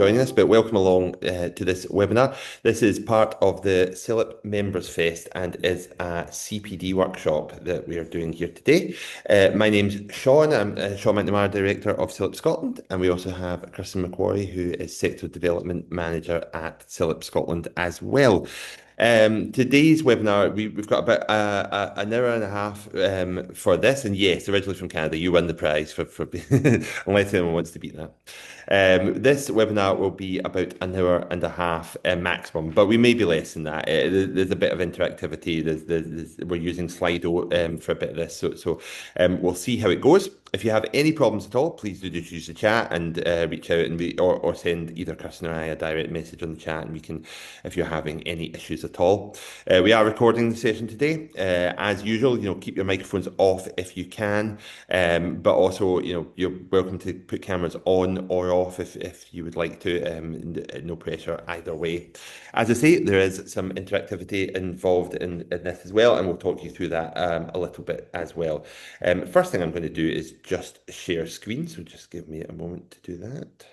joining us, but welcome along to this webinar. This is part of the CILIP Members Fest and is a CPD workshop that we are doing here today. My name's Sean. I'm Sean McNamara, Director of CILIP Scotland, and we also have Kristen McQuarrie, who is Sector Development Manager at CILIP Scotland as well. Today's webinar, we've got about an hour and a half for this, and yes, originally from Canada, you win the prize for unless anyone wants to beat that. This webinar will be about an hour and a half maximum, but we may be less than that. There's a bit of interactivity. We're using Slido for a bit of this, so we'll see how it goes. If you have any problems at all, please do just use the chat and reach out or send either Kirsten or I a direct message on the chat, and we can, if you're having any issues at all. We are recording the session today. As usual, keep your microphones off if you can, but also, you're welcome to put cameras on or off if you would like to. No pressure either way. As I say, there is some interactivity involved in this as well, and we'll talk you through that a little bit as well. First thing I'm going to do is just share screen, so just give me a moment to do that.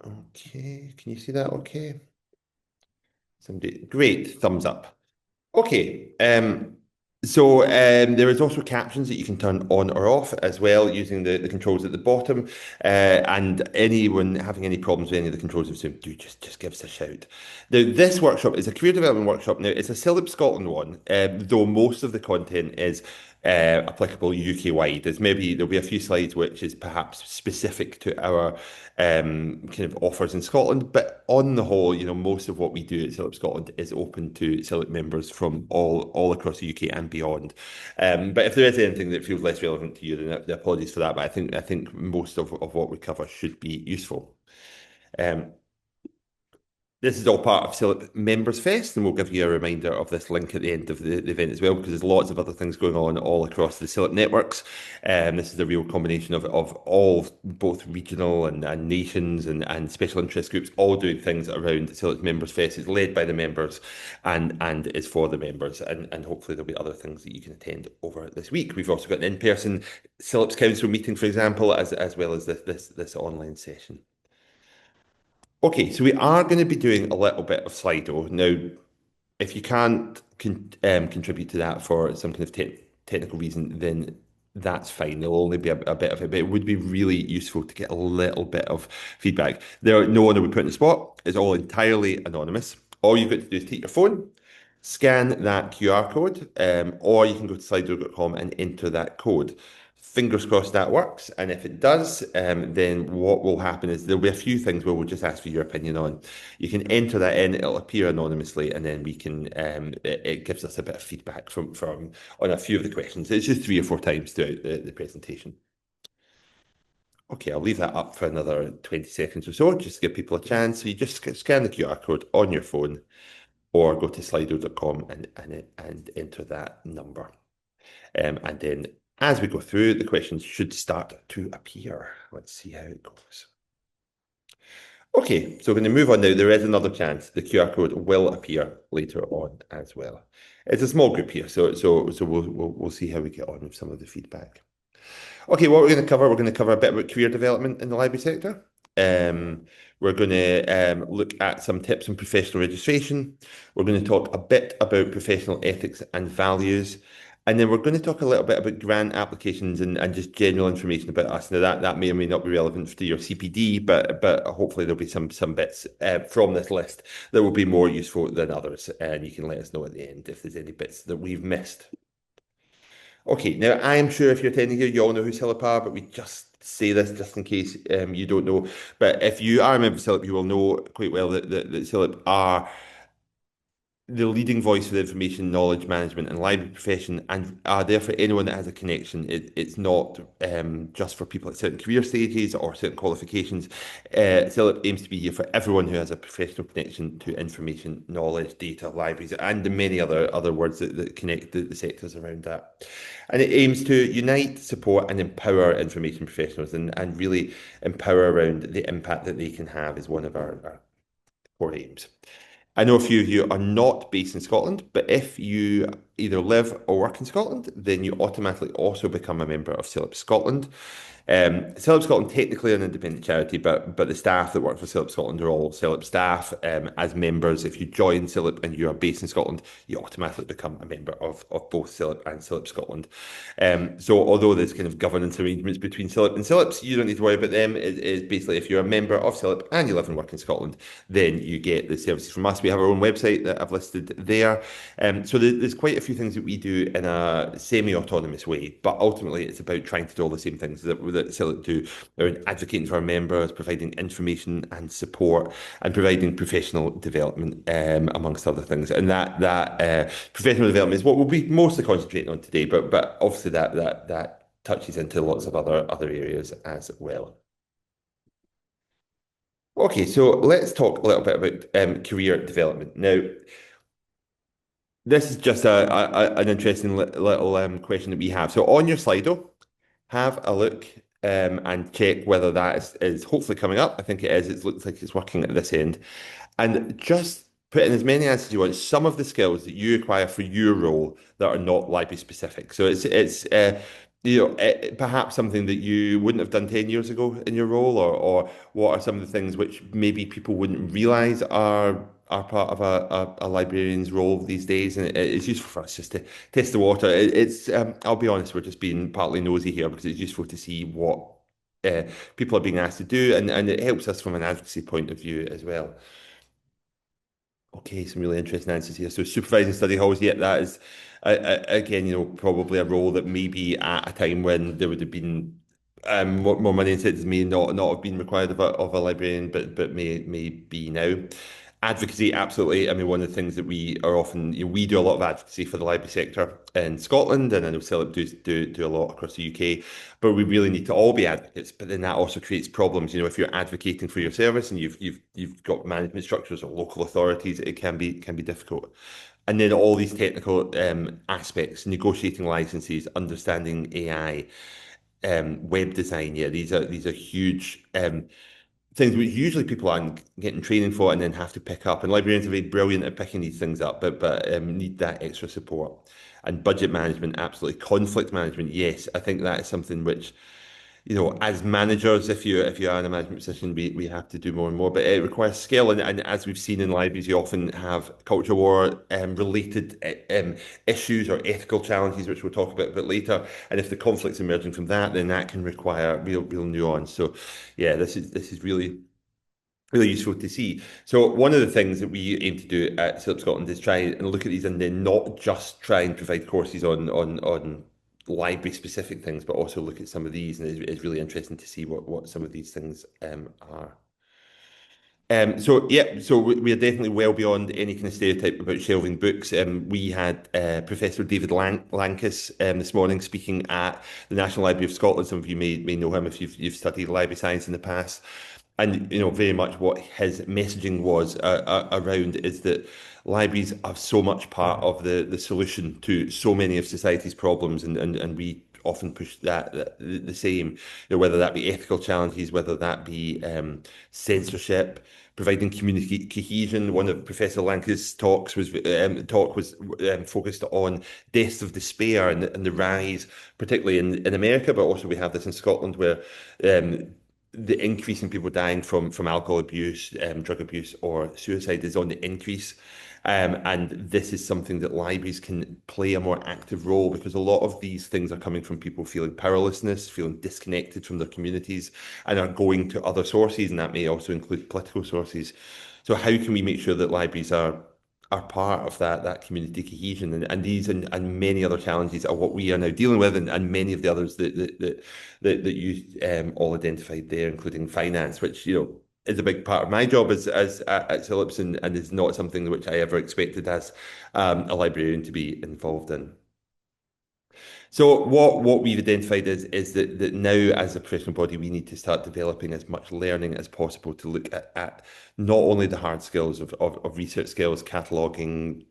Okay, can you see that okay? Somebody, great, thumbs up. Okay, so there is also captions that you can turn on or off as well using the controls at the bottom. And anyone having any problems with any of the controls of Zoom, do just give us a shout. Now, this workshop is a career development workshop. Now, it's a CILIP Scotland one, though most of the content is applicable UK-wide. There'll be a few slides which is perhaps specific to our kind of offers in Scotland, but on the whole, most of what we do at CILIP Scotland is open to CILIP members from all across the UK and beyond. But if there is anything that feels less relevant to you, then the apologies for that. But I think most of what we cover should be useful. This is all part of CILIP Members Fest, and we'll give you a reminder of this link at the end of the event as well, because there's lots of other things going on all across the CILIP networks. This is a real combination of all, both regional and nations and special interest groups, all doing things around CILIP Members Fest. It's led by the members and is for the members, and hopefully there'll be other things that you can attend over this week. We've also got an in-person CILIPS Council meeting, for example, as well as this online session. Okay, so we are going to be doing a little bit of Slido. Now, if you can't contribute to that for some kind of technical reason, then that's fine. There'll only be a bit of it, but it would be really useful to get a little bit of feedback. No one will be put in the spot. It's all entirely anonymous. All you've got to do is take your phone, scan that QR code, or you can go to slido.com and enter that code. Fingers crossed that works, and if it does, then what will happen is there'll be a few things where we'll just ask for your opinion on. You can enter that in; it'll appear anonymously, and then we can. It gives us a bit of feedback from on a few of the questions. It's just 3 or 4 times throughout the presentation. Okay, I'll leave that up for another 20 seconds or so, just to give people a chance. So you just scan the QR code on your phone, or go to slido.com and enter that number, and then. As we go through, the questions should start to appear. Let's see how it goes. Okay, so we're going to move on now. There is another chance the QR code will appear later on as well. It's a small group here, so we'll see how we get on with some of the feedback. Okay, what we're going to cover a bit about career development in the library sector. We're going to look at some tips on professional registration. We're going to talk a bit about professional ethics and values. And then we're going to talk a little bit about grant applications and just general information about us. Now that may or may not be relevant to your CPD, but hopefully there'll be some bits from this list that will be more useful than others. And you can let us know at the end if there's any bits that we've missed. Okay, now I am sure if you're attending here, you all know who CILIP are, but we just say this just in case you don't know. But if you are a member of CILIP, you will know quite well that CILIP are the leading voice for the information, knowledge management and library profession, and are there for anyone that has a connection. It's not just for people at certain career stages or certain qualifications. CILIP aims to be here for everyone who has a professional connection to information, knowledge, data, libraries, and the many other words that connect the sectors around that. And it aims to unite, support and empower information professionals and really empower around the impact that they can have is one of our core aims. I know a few of you are not based in Scotland, but if you either live or work in Scotland, then you automatically also become a member of CILIP Scotland. CILIP Scotland technically an independent charity, but the staff that work for CILIP Scotland are all CILIP staff. As members, if you join CILIP and you are based in Scotland, you automatically become a member of both CILIP and CILIP Scotland. So although there's kind of governance arrangements between CILIP and CILIPS, you don't need to worry about them. It's basically if you're a member of CILIP and you live and work in Scotland, then you get the services from us. We have our own website that I've listed there. So there's quite a few things that we do in a semi-autonomous way, but ultimately it's about trying to do all the same things that CILIP do around advocating for our members, providing information and support, and providing professional development, amongst other things. And that professional development is what we'll be mostly concentrating on today, but obviously that touches into lots of other areas as well. Okay, so let's talk a little bit about career development. Now, this is just an interesting little question that we have. So on your Slido, have a look and check whether that is hopefully coming up. I think it is. It looks like it's working at this end. And just put in as many answers as you want, some of the skills that you acquire for your role that are not library specific. So it's perhaps something that you wouldn't have done 10 years ago in your role, or what are some of the things which maybe people wouldn't realize are part of a librarian's role these days, and it's useful for us just to test the water. I'll be honest, we're just being partly nosy here because it's useful to see what uh, people are being asked to do, and it helps us from an advocacy point of view as well. Okay, some really interesting answers here. So supervising study halls, yeah, that is again, probably a role that maybe at a time when there would have been more money incentives may not have been required of a librarian, but may be now. Advocacy, absolutely. I mean, one of the things that we are often, we do a lot of advocacy for the library sector in Scotland, and I know CILIP do a lot across the UK, but we really need to all be advocates. But then that also creates problems. If you're advocating for your service and you've got management structures or local authorities, it can be difficult. And then all these technical aspects, negotiating licenses, understanding AI, web design. Yeah, these are huge things which usually people aren't getting training for and then have to pick up. And librarians are very brilliant at picking these things up, but need that extra support. And budget management, absolutely. Conflict management, yes. I think that is something which, as managers, if you are in a management position, we have to do more and more. But it requires skill, and as we've seen in libraries, you often have culture war related issues or ethical challenges, which we'll talk about a bit later. And if the conflict's emerging from that, then that can require real nuance. So, yeah, this is really useful to see. So one of the things that we aim to do at CILIP Scotland is try and look at these and then not just try and provide courses on library specific things, but also look at some of these, and it's really interesting to see what some of these things are. So we're definitely well beyond any kind of stereotype about shelving books. We had Professor David Lankus this morning speaking at the National Library of Scotland. Some of you may know him if you've studied library science in the past. And very much what his messaging was around is that libraries are so much part of the solution to so many of society's problems, and we often push the same, whether that be ethical challenges, whether that be censorship, providing community cohesion. One of Professor Lanka's talk was focused on deaths of despair and the rise, particularly in America, but also we have this in Scotland where the increase in people dying from alcohol abuse, drug abuse, or suicide is on the increase. And this is something that libraries can play a more active role, because a lot of these things are coming from people feeling powerlessness, feeling disconnected from their communities, and are going to other sources, and that may also include political sources. So how can we make sure that libraries are part of that community cohesion, and these and many other challenges are what we are now dealing with, and many of the others that you all identified there, including finance, which is a big part of my job as at CILIPS, and is not something which I ever expected as a librarian to be involved in. So what we've identified is that now, as a professional body, we need to start developing as much learning as possible to look at not only the hard skills of research skills, cataloging,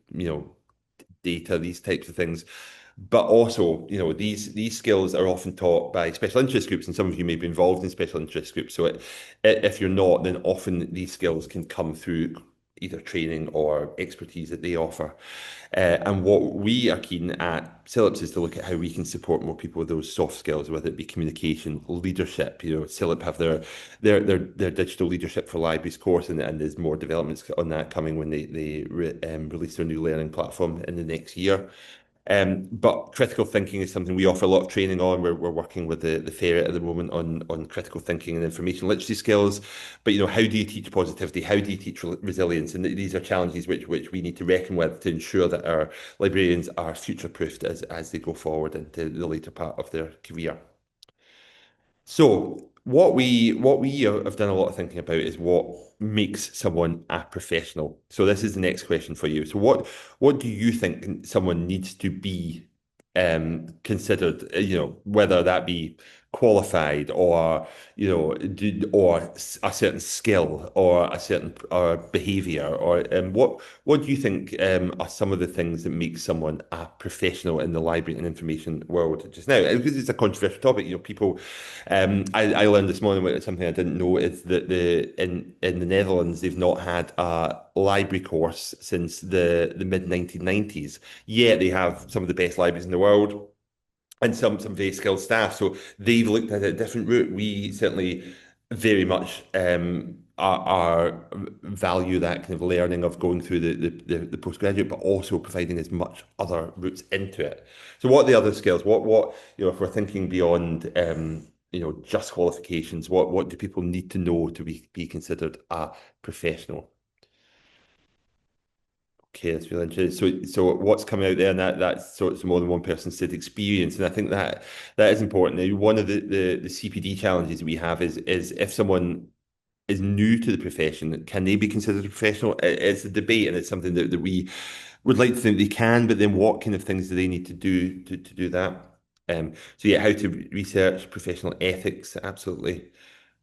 data, these types of things, but also, these skills are often taught by special interest groups, and some of you may be involved in special interest groups. So if you're not, then often these skills can come through either training or expertise that they offer. And what we are keen at CILIPS is to look at how we can support more people with those soft skills, whether it be communication, leadership. CILIP have their digital leadership for libraries course, and there's more developments on that coming when they release their new learning platform in the next year. But critical thinking is something we offer a lot of training on. We're working with the Ferret at the moment on critical thinking and information literacy skills. But how do you teach positivity? How do you teach resilience? And these are challenges which we need to reckon with to ensure that our librarians are future-proofed as they go forward into the later part of their career. So what we have done a lot of thinking about is what makes someone a professional. So this is the next question for you. So what do you think someone needs to be considered? Whether that be qualified or or a certain skill or a certain or behavior or what do you think are some of the things that make someone a professional in the library and information world just now? Because it's a controversial topic, people. I learned this morning something I didn't know is that in the Netherlands they've not had a library course since the mid 1990s. Yet they have some of the best libraries in the world and some very skilled staff. So they've looked at a different route. We certainly very much are value that kind of learning of going through the postgraduate, but also providing as much other routes into it. So what are the other skills? What if we're thinking beyond just qualifications, what do people need to know to be considered a professional? Okay, that's really interesting. So what's coming out there, and that's so it's more than one person said experience, and I think that is important. Now, one of the CPD challenges we have is if someone is new to the profession, can they be considered a professional? It's a debate, and it's something that we would like to think they can, but then what kind of things do they need to do to do that? So yeah, how to research, professional ethics, absolutely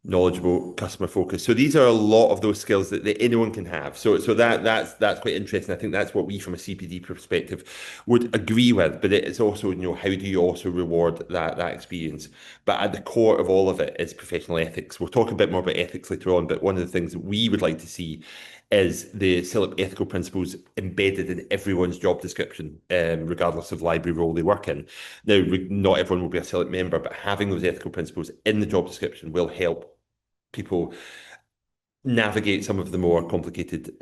knowledgeable, customer focused. So these are a lot of those skills that anyone can have. So that's quite interesting. I think that's what we from a CPD perspective would agree with. But it's also, how do you also reward that experience? But at the core of all of it is professional ethics. We'll talk a bit more about ethics later on, but one of the things that we would like to see is the CILIP ethical principles embedded in everyone's job description, regardless of library role they work in. Now, not everyone will be a CILIP member, but having those ethical principles in the job description will help people navigate some of the more complicated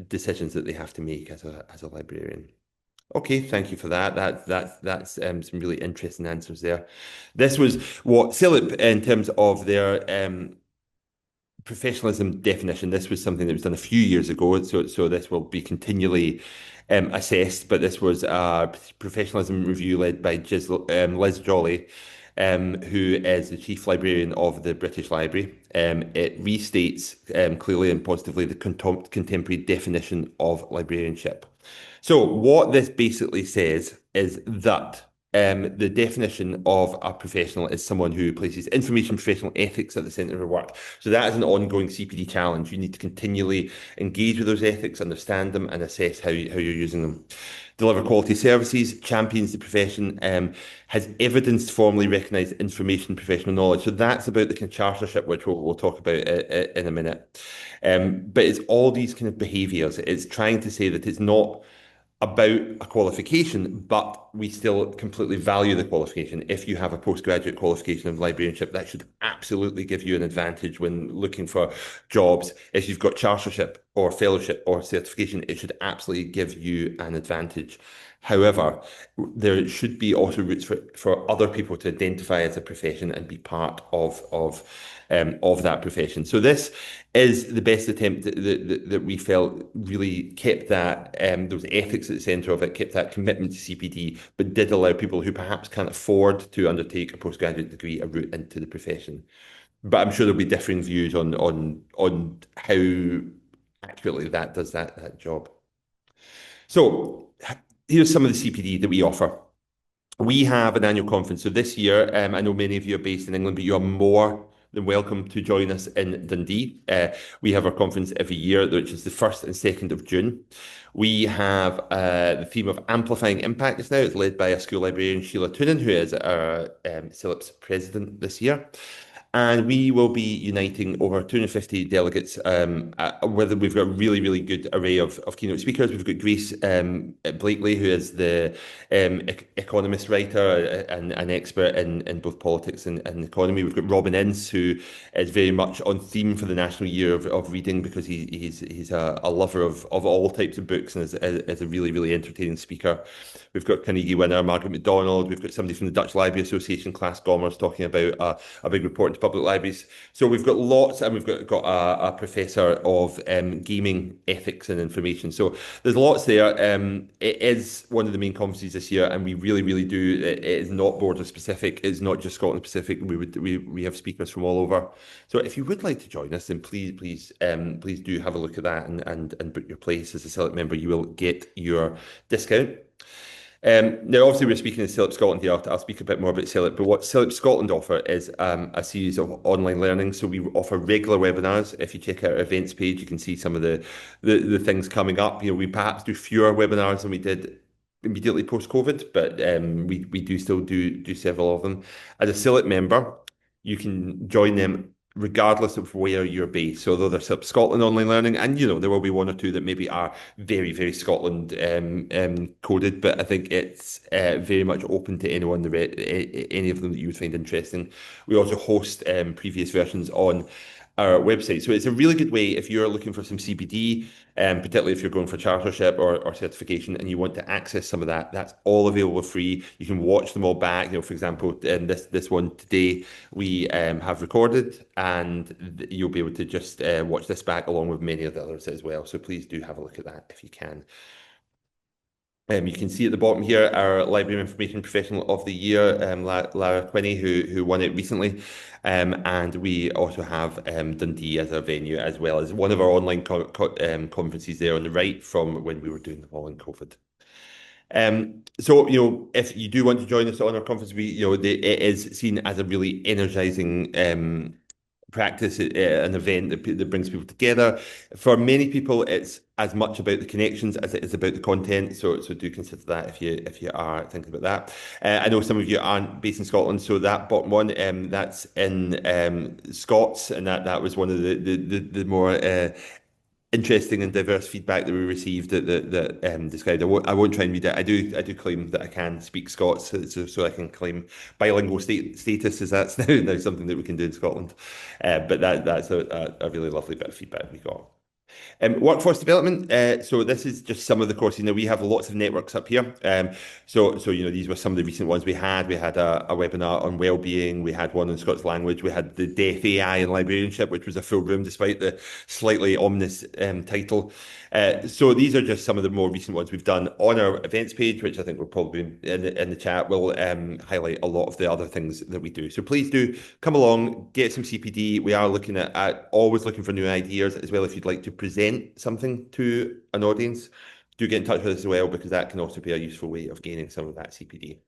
decisions that they have to make as a librarian. Okay, thank you for that. That's some really interesting answers there. This was what CILIP, in terms of their professionalism definition. This was something that was done a few years ago, so this will be continually assessed. But this was a professionalism review led by Liz Jolly, who is the Chief Librarian of the British Library. It restates clearly and positively the contemporary definition of librarianship. So what this basically says is that the definition of a professional is someone who places information professional ethics at the centre of their work. So that is an ongoing CPD challenge. You need to continually engage with those ethics, understand them, and assess how you're using them. Deliver quality services, champions the profession, has evidenced formally recognised information professional knowledge. So that's about the kind of chartership, which we'll talk about in a minute. But it's all these kind of behaviours. It's trying to say that it's not about a qualification, but we still completely value the qualification. If you have a postgraduate qualification of librarianship, that should absolutely give you an advantage when looking for jobs. If you've got chartership or fellowship or certification, it should absolutely give you an advantage. However, there should be also routes for other people to identify as a profession and be part of that profession. So this is the best attempt that we felt really kept that those ethics at the centre of it, kept that commitment to CPD, but did allow people who perhaps can't afford to undertake a postgraduate degree a route into the profession. But I'm sure there'll be differing views on how accurately that does that job. So here's some of the CPD that we offer. We have an annual conference. So this year, I know many of you are based in England, but you are more than welcome to join us in Dundee. We have our conference every year, which is the 1st and 2nd of June. We have the theme of amplifying impact just now. It's led by a school librarian, Sheila Toonan, who is our CILIPS president this year. And we will be uniting over 250 delegates. Whether we've got a really, really good array of keynote speakers. We've got Grace Blakely, who is the economist writer and an expert in both politics and economy. We've got Robin Ince, who is very much on theme for the National Year of Reading because he's a lover of all types of books and is a really, really entertaining speaker. We've got Carnegie winner Margaret MacDonald. We've got somebody from the Dutch Library Association, Klaas Gommers, talking about a big report into public libraries. So we've got lots, and we've got a professor of gaming ethics and information. So there's lots there. It is one of the main conferences this year, and we really, really do. It is not border specific. It's not just Scotland specific. We have speakers from all over. So if you would like to join us, then please do have a look at that and book your place as a CILIP member. You will get your discount. Now, obviously, we're speaking of CILIP Scotland here. I'll speak a bit more about CILIP, but what CILIP Scotland offer is a series of online learning. So we offer regular webinars. If you check out our events page, you can see some of the things coming up. We perhaps do fewer webinars than we did immediately post-COVID, but we do still do several of them. As a CILIP member, you can join them regardless of where you're based. So although there's Scotland online learning, and there will be one or two that maybe are very, very Scotland coded, but I think it's very much open to anyone, any of them that you would find interesting. We also host previous versions on our website. So it's a really good way if you're looking for some CPD, particularly if you're going for chartership or certification and you want to access some of that. That's all available free. You can watch them all back. For example, this one today we have recorded, and you'll be able to just watch this back along with many of the others as well. So please do have a look at that if you can. You can see at the bottom here our Library Information Professional of the Year, Lara Quinney, who won it recently. And we also have Dundee as our venue, as well as one of our online conferences there on the right from when we were doing them all in COVID. So, if you do want to join us on our conference, it is seen as a really energizing practice, an event that brings people together. For many people, it's as much about the connections as it is about the content. So do consider that if you are thinking about that. I know some of you aren't based in Scotland, so that bottom one, that's in Scots, and that was one of the more interesting and diverse feedback that we received that described. I won't try and read it. I do claim that I can speak Scots, so I can claim bilingual status, as that's now something that we can do in Scotland. But that's a really lovely bit of feedback we got. Workforce development. So this is just some of the courses. We have lots of networks up here. So these were some of the recent ones we had. We had a webinar on well-being. We had one on Scots language. We had the Deaf AI and librarianship, which was a full room despite the slightly ominous title. So these are just some of the more recent ones we've done on our events page, which I think will probably in the chat will highlight a lot of the other things that we do. So please do come along, get some CPD. We are looking at always looking for new ideas as well. If you'd like to present something to an audience, do get in touch with us as well, because that can also be a useful way of gaining some of that CPD.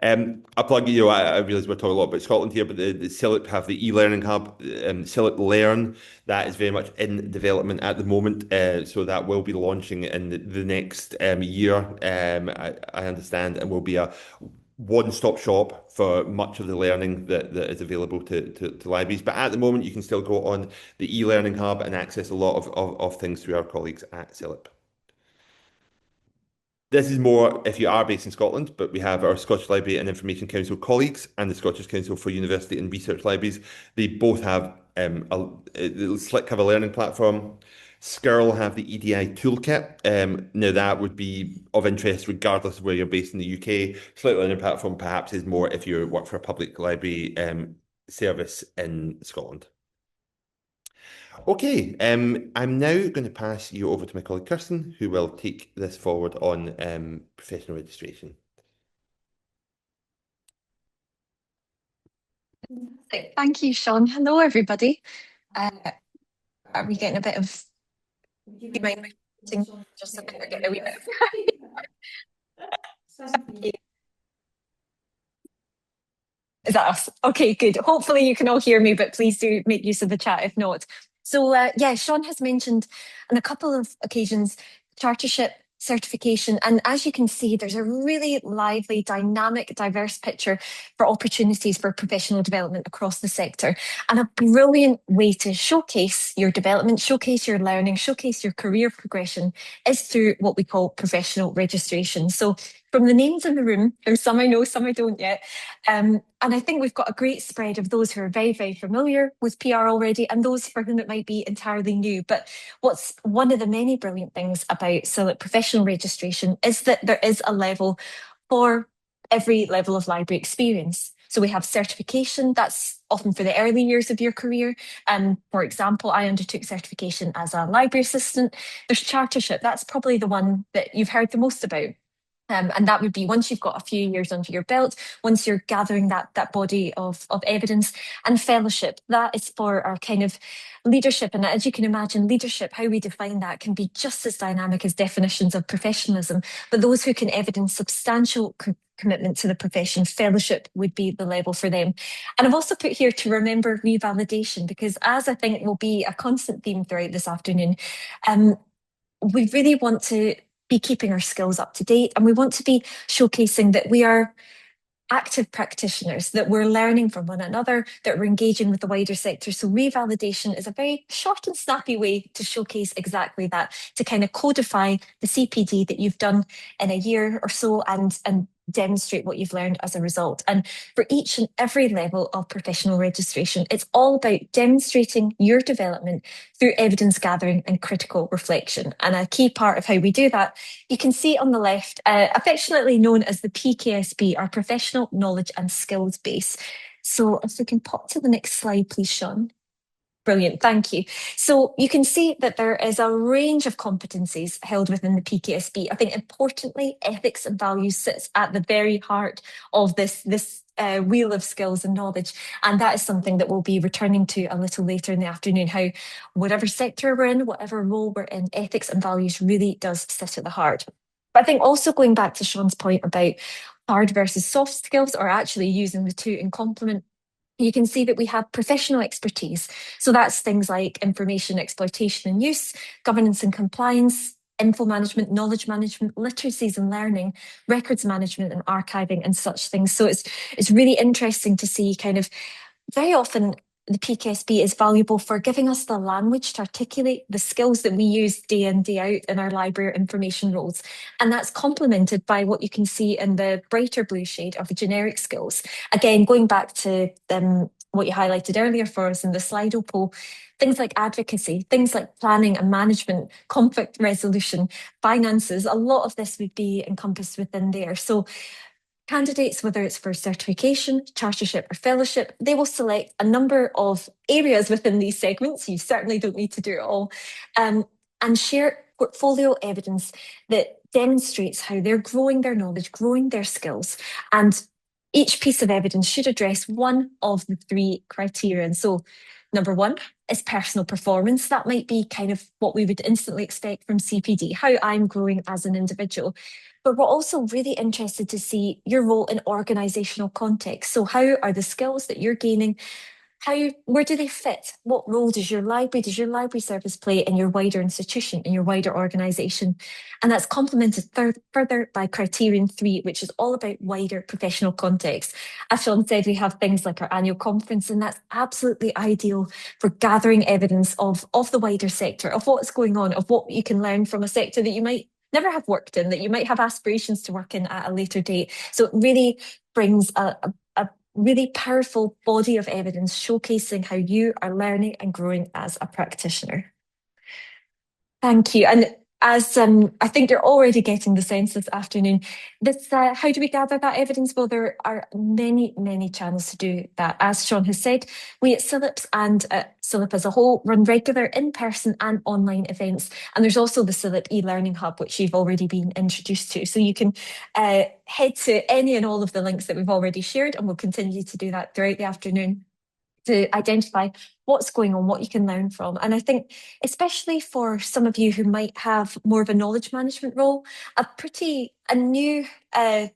I plug, I realise we're talking a lot about Scotland here, but the CILIP have the e-learning hub, CILIP Learn, that is very much in development at the moment. So that will be launching in the next year, I understand, and will be a one-stop shop for much of the learning that is available to libraries. But at the moment, you can still go on the e-learning hub and access a lot of things through our colleagues at CILIP. This is more if you are based in Scotland, but we have our Scottish Library and Information Council colleagues and the Scottish Council for University and Research Libraries. They both have a slick cover learning platform. SCIRL have the EDI toolkit. Now that would be of interest regardless of where you're based in the UK. Slick learning platform perhaps is more if you work for a public library service in Scotland. Okay, I'm now going to pass you over to my colleague Kirsten, who will take this forward on professional registration. Thank you, Sean. Hello, everybody. Are we getting a bit of... Do you mind just getting a wee bit of... Is that us? Okay, good. Hopefully you can all hear me, but please do make use of the chat if not. So yeah, Sean has mentioned on a couple of occasions, chartership certification. And as you can see, there's a really lively, dynamic, diverse picture for opportunities for professional development across the sector. And a brilliant way to showcase your development, showcase your learning, showcase your career progression is through what we call professional registration. So from the names in the room, there's some I know, some I don't yet. And I think we've got a great spread of those who are very, very familiar with PR already and those for whom it might be entirely new. But what's one of the many brilliant things about CILIP professional registration is that there is a level for every level of library experience. So we have certification, that's often for the early years of your career. For example, I undertook certification as a library assistant. There's chartership, that's probably the one that you've heard the most about. And that would be once you've got a few years under your belt, once you're gathering that body of evidence. And fellowship, that is for our kind of leadership. And as you can imagine, leadership, how we define that can be just as dynamic as definitions of professionalism. But those who can evidence substantial commitment to the profession, fellowship would be the level for them. And I've also put here to remember revalidation, because as I think will be a constant theme throughout this afternoon, we really want to be keeping our skills up to date, and we want to be showcasing that we are active practitioners, that we're learning from one another, that we're engaging with the wider sector. So revalidation is a very short and snappy way to showcase exactly that, to kind of codify the CPD that you've done in a year or so and demonstrate what you've learned as a result. And for each and every level of professional registration, it's all about demonstrating your development through evidence gathering and critical reflection. And a key part of how we do that, you can see on the left, affectionately known as the PKSB, our Professional Knowledge and Skills Base. So if we can pop to the next slide, please, Sean. Brilliant, thank you. So you can see that there is a range of competencies held within the PKSB. I think importantly, ethics and values sits at the very heart of this wheel of skills and knowledge. And that is something that we'll be returning to a little later in the afternoon, how whatever sector we're in, whatever role we're in, ethics and values really does sit at the heart. But I think also going back to Sean's point about hard versus soft skills, or actually using the two in complement, you can see that we have professional expertise. So that's things like information exploitation and use, governance and compliance, info management, knowledge management, literacies and learning, records management and archiving and such things. So it's really interesting to see kind of very often the PKSB is valuable for giving us the language to articulate the skills that we use day in, day out in our library information roles. And that's complemented by what you can see in the brighter blue shade of the generic skills. Again, going back to what you highlighted earlier for us in the Slido poll, things like advocacy, things like planning and management, conflict resolution, finances, a lot of this would be encompassed within there. So candidates, whether it's for certification, chartership or fellowship, they will select a number of areas within these segments. You certainly don't need to do it all. And share portfolio evidence that demonstrates how they're growing their knowledge, growing their skills. And each piece of evidence should address one of the three criteria. And so number one is personal performance. That might be kind of what we would instantly expect from CPD, how I'm growing as an individual. But we're also really interested to see your role in organisational context. So how are the skills that you're gaining, where do they fit? What role does your library service play in your wider institution, in your wider organisation? And that's complemented further by criterion 3, which is all about wider professional context. As Sean said, we have things like our annual conference, and that's absolutely ideal for gathering evidence of the wider sector, of what's going on, of what you can learn from a sector that you might never have worked in, that you might have aspirations to work in at a later date. So it really brings a really powerful body of evidence showcasing how you are learning and growing as a practitioner. Thank you. And as I think you're already getting the sense this afternoon, how do we gather that evidence? Well, there are many, many channels to do that. As Sean has said, we at CILIPS and at CILIP as a whole run regular in-person and online events. And there's also the CILIP e-learning hub, which you've already been introduced to. So you can head to any and all of the links that we've already shared, and we'll continue to do that throughout the afternoon to identify what's going on, what you can learn from. And I think, especially for some of you who might have more of a knowledge management role, a new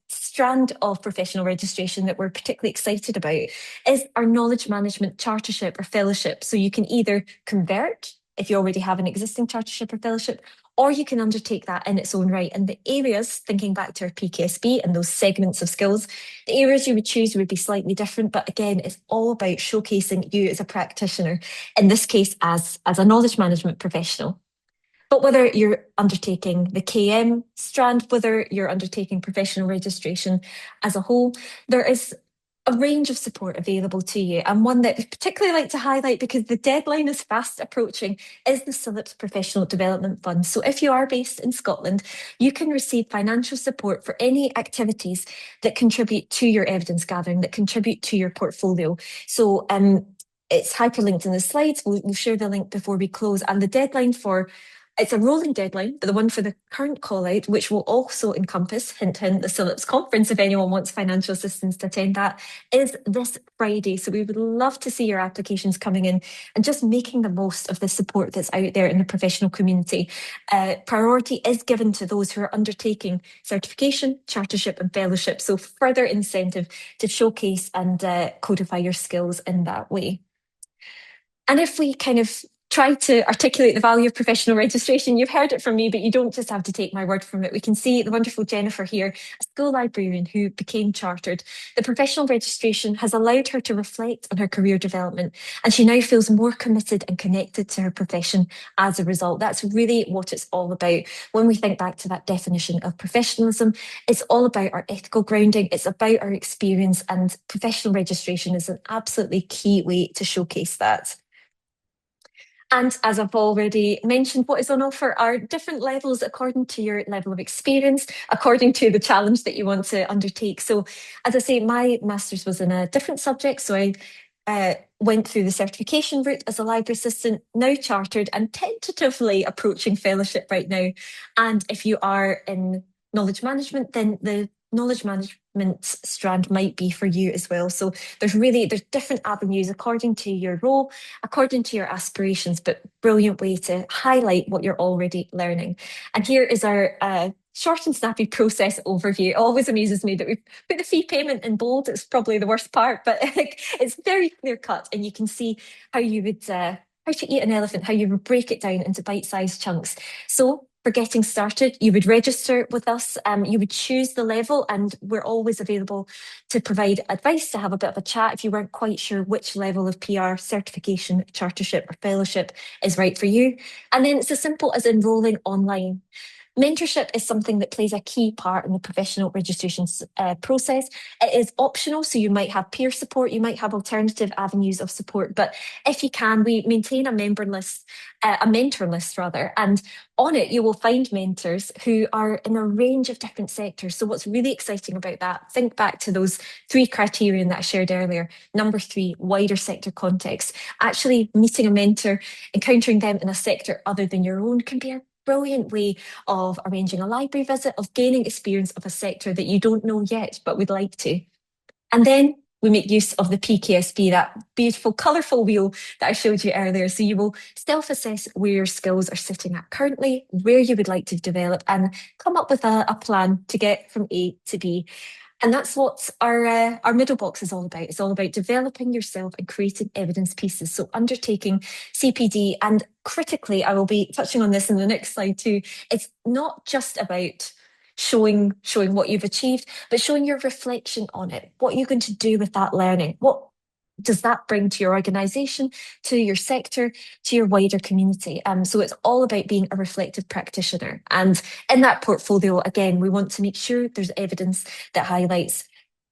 strand of professional registration that we're particularly excited about is our knowledge management chartership or fellowship. So you can either convert if you already have an existing chartership or fellowship, or you can undertake that in its own right. And the areas, thinking back to our PKSB and those segments of skills, the areas you would choose would be slightly different. But again, it's all about showcasing you as a practitioner, in this case, as a knowledge management professional. But whether you're undertaking the KM strand, whether you're undertaking professional registration as a whole, there is a range of support available to you. And one that I particularly like to highlight, because the deadline is fast approaching, is the CILIPS Professional Development Fund. So if you are based in Scotland, you can receive financial support for any activities that contribute to your evidence gathering, that contribute to your portfolio. So it's hyperlinked in the slides. We'll share the link before we close. And the deadline it's a rolling deadline, but the one for the current call out, which will also encompass, hint, hint, the CILIPS conference, if anyone wants financial assistance to attend that, is this Friday. So we would love to see your applications coming in and just making the most of the support that's out there in the professional community. Priority is given to those who are undertaking certification, chartership and fellowship. So further incentive to showcase and codify your skills in that way. And if we kind of try to articulate the value of professional registration, you've heard it from me, but you don't just have to take my word from it. We can see the wonderful Jennifer here, a school librarian who became chartered. The professional registration has allowed her to reflect on her career development, and she now feels more committed and connected to her profession as a result. That's really what it's all about. When we think back to that definition of professionalism, it's all about our ethical grounding, it's about our experience, and professional registration is an absolutely key way to showcase that. And as I've already mentioned, what is on offer are different levels according to your level of experience, according to the challenge that you want to undertake. So as I say, my master's was in a different subject. So I went through the certification route as a library assistant, now chartered and tentatively approaching fellowship right now. And if you are in knowledge management, then the knowledge management strand might be for you as well. So there's different avenues according to your role, according to your aspirations, but brilliant way to highlight what you're already learning. And here is our short and snappy process overview. It always amuses me that we put the fee payment in bold. It's probably the worst part, but it's very clear cut, and you can see how you would how to eat an elephant, how you would break it down into bite-sized chunks. So for getting started, you would register with us, you would choose the level, and we're always available to provide advice, to have a bit of a chat if you weren't quite sure which level of PR, certification, chartership or fellowship is right for you. And then it's as simple as enrolling online. Mentorship is something that plays a key part in the professional registration process. It is optional, so you might have peer support, you might have alternative avenues of support, but if you can, we maintain a mentor list, and on it you will find mentors who are in a range of different sectors. So what's really exciting about that, think back to those 3 criterion that I shared earlier. Number 3, wider sector context. Actually meeting a mentor, encountering them in a sector other than your own can be a brilliant way of arranging a library visit, of gaining experience of a sector that you don't know yet but would like to. And then we make use of the PKSB, that beautiful, colourful wheel that I showed you earlier. So you will self-assess where your skills are sitting at currently, where you would like to develop, and come up with a plan to get from A to B. And that's what our middle box is all about. It's all about developing yourself and creating evidence pieces. So undertaking CPD, and critically, I will be touching on this in the next slide too, it's not just about showing what you've achieved, but showing your reflection on it. What are you going to do with that learning? What does that bring to your organisation, to your sector, to your wider community? So it's all about being a reflective practitioner. And in that portfolio, again, we want to make sure there's evidence that highlights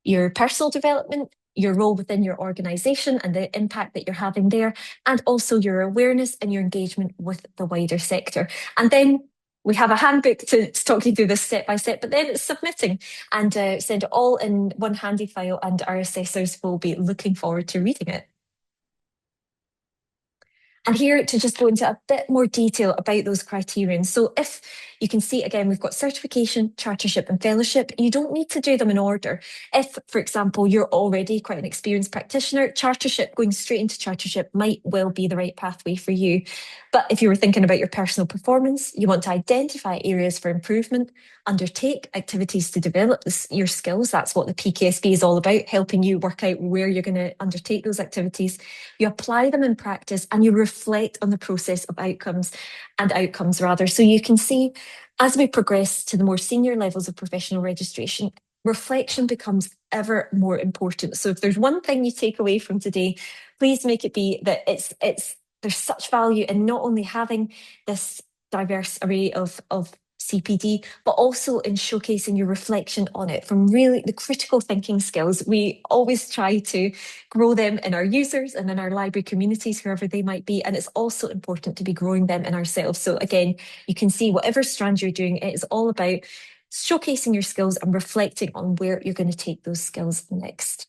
your personal development, your role within your organisation and the impact that you're having there, and also your awareness and your engagement with the wider sector. And then we have a handbook to talk you through this step by step, but then it's submitting, and send it all in one handy file, and our assessors will be looking forward to reading it. And here to just go into a bit more detail about those criterion. So if you can see, again, we've got certification, chartership and fellowship. You don't need to do them in order. If, for example, you're already quite an experienced practitioner, chartership, going straight into chartership might well be the right pathway for you. But if you were thinking about your personal performance, you want to identify areas for improvement, undertake activities to develop your skills. That's what the PKSB is all about, helping you work out where you're going to undertake those activities. You apply them in practice and you reflect reflect on the process of outcomes rather. So you can see as we progress to the more senior levels of professional registration, reflection becomes ever more important. So if there's one thing you take away from today, please make it be that there's such value in not only having this diverse array of CPD, but also in showcasing your reflection on it from really the critical thinking skills. We always try to grow them in our users and in our library communities, whoever they might be. And it's also important to be growing them in ourselves. So again, you can see whatever strand you're doing, it is all about showcasing your skills and reflecting on where you're going to take those skills next.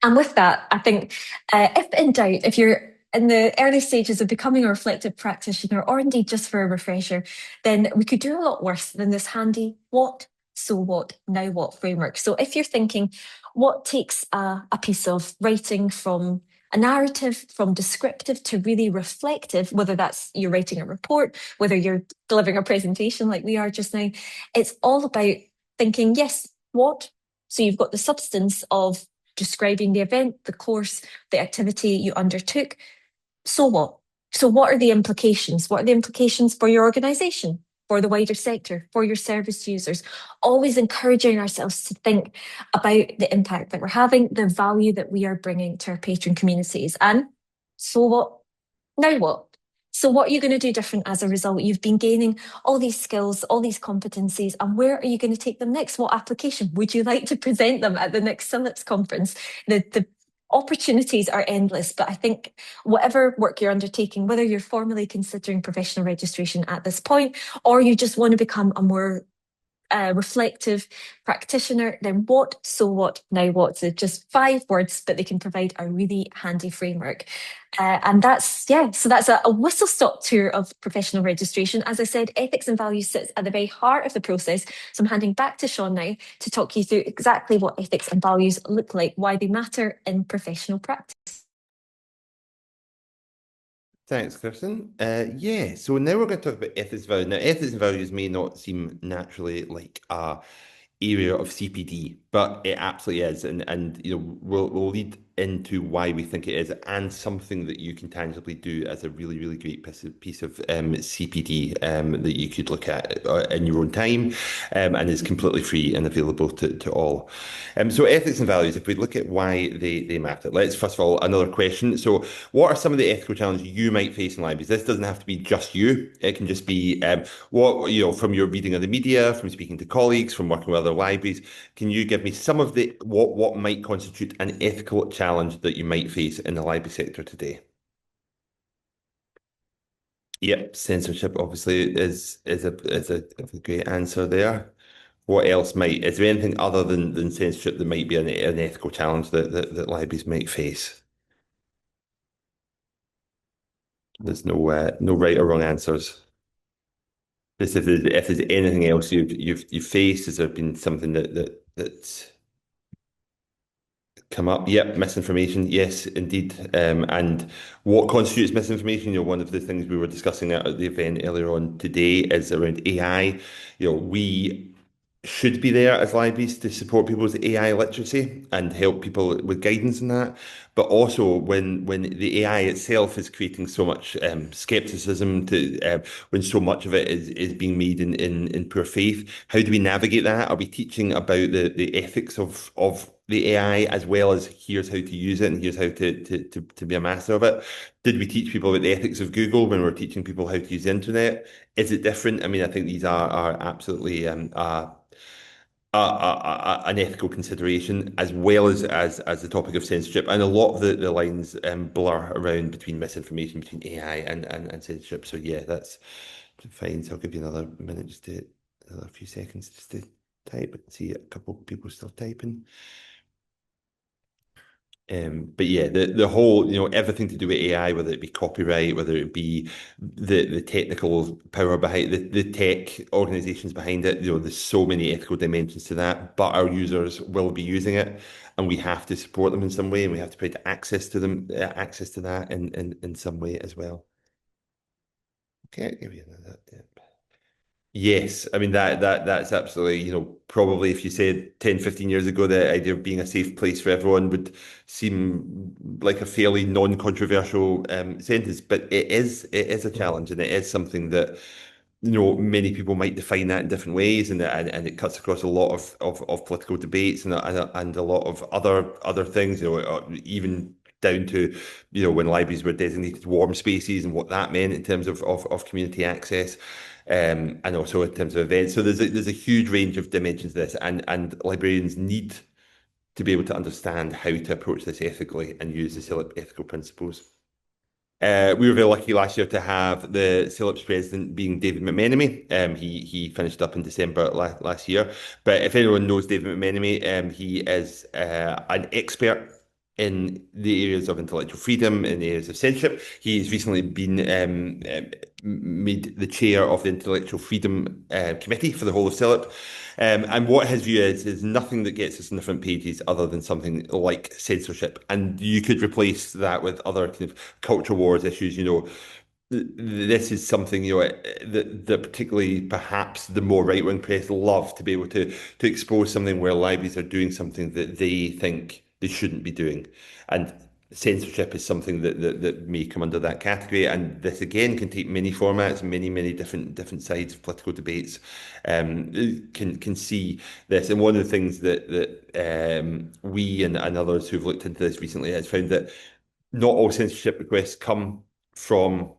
And with that, I think if in doubt, if you're in the early stages of becoming a reflective practitioner, or indeed just for a refresher, then we could do a lot worse than this handy what, so what, now what framework. So if you're thinking, what takes a piece of writing from a narrative, from descriptive to really reflective, whether that's you're writing a report, whether you're delivering a presentation like we are just now, it's all about thinking, yes, what? So you've got the substance of describing the event, the course, the activity you undertook. So what? So what are the implications? What are the implications for your organisation, for the wider sector, for your service users? Always encouraging ourselves to think about the impact that we're having, the value that we are bringing to our patron communities. And so what? Now what? So what are you going to do different as a result? You've been gaining all these skills, all these competencies, and where are you going to take them next? What application would you like to present them at the next CILIPS conference? The opportunities are endless, but I think whatever work you're undertaking, whether you're formally considering professional registration at this point, or you just want to become a more reflective practitioner, then what, so what, now what? So just 5 words, but they can provide a really handy framework. And that's, yeah, so that's a whistle stop tour of professional registration. As I said, ethics and values sits at the very heart of the process. So I'm handing back to Sean now to talk you through exactly what ethics and values look like, why they matter in professional practice. Thanks, Kirsten. Yeah, so now we're going to talk about ethics and values. Now, ethics and values may not seem naturally like a area of CPD, but it absolutely is, and we'll lead into why we think it is, and something that you can tangibly do as a really great piece of CPD that you could look at in your own time, and is completely free and available to all. So ethics and values, if we look at why they matter, let's first of all another question. So what are some of the ethical challenges you might face in libraries? This doesn't have to be just you. It can just be what from your reading of the media, from speaking to colleagues, from working with other libraries. Can you give me some of the what might constitute an ethical challenge that you might face in the library sector today? Yep, censorship obviously is a great answer there. What else might, is there anything other than censorship that might be an ethical challenge that libraries might face? There's no right or wrong answers. Just if there's anything else you've faced, has there been something that's come up? Yep, misinformation. Yes, indeed. And what constitutes misinformation? One of the things we were discussing at the event earlier on today is around AI. We should be there as libraries to support people's AI literacy and help people with guidance in that. But also when the AI itself is creating so much skepticism when so much of it is being made in poor faith, how do we navigate that? Are we teaching about the ethics of the AI as well as here's how to use it and here's how to be a master of it? Did we teach people about the ethics of Google when we're teaching people how to use the internet? Is it different? I mean, I think these are absolutely an ethical consideration as well as the topic of censorship, and a lot of the lines blur around between misinformation, between AI and censorship. So yeah, that's fine. So I'll give you another minute, another few seconds just to type. See a couple of people still typing. But yeah, the whole, everything to do with AI, whether it be copyright, whether it be the technical power behind the tech organizations behind it, there's so many ethical dimensions to that. But our users will be using it, and we have to support them in some way, and we have to provide access to them, access to that in some way as well. Okay, I'll give you another tip. Yes, I mean that's absolutely, probably if you said 10, 15 years ago, the idea of being a safe place for everyone would seem like a fairly non-controversial sentence, but it is a challenge, and it is something that many people might define that in different ways, and it cuts across a lot of political debates and a lot of other things, even down to when libraries were designated warm spaces and what that meant in terms of community access, and also in terms of events. So there's a huge range of dimensions to this, and librarians need to be able to understand how to approach this ethically and use the CILIP ethical principles. We were very lucky last year to have the CILIP's president being David McMenemy. He finished up in December last year. But if anyone knows David McMenemy, he is an expert in the areas of intellectual freedom, in the areas of censorship. He's recently been made the chair of the Intellectual Freedom Committee for the whole of CILIP. And what his view is nothing that gets us on the front pages other than something like censorship. And you could replace that with other kind of culture wars issues. This is something that particularly perhaps the more right-wing press love to be able to expose something where libraries are doing something that they think they shouldn't be doing. And censorship is something that may come under that category. And this again can take many formats, many different sides of political debates. Can see this. And one of the things that we and others who've looked into this recently has found that not all censorship requests come from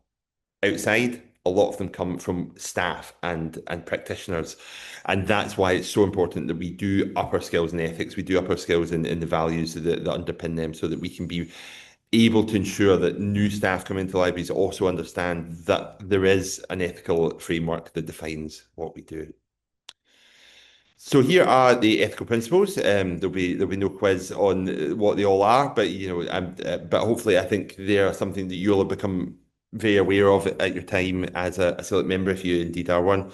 outside. A lot of them come from staff and practitioners. And that's why it's so important that we do up our skills in ethics, we do up our skills in the values that underpin them so that we can be able to ensure that new staff coming into libraries also understand that there is an ethical framework that defines what we do. So here are the ethical principles. There'll be no quiz on what they all are, but but hopefully I think they are something that you'll have become very aware of at your time as a CILIP member, if you indeed are one.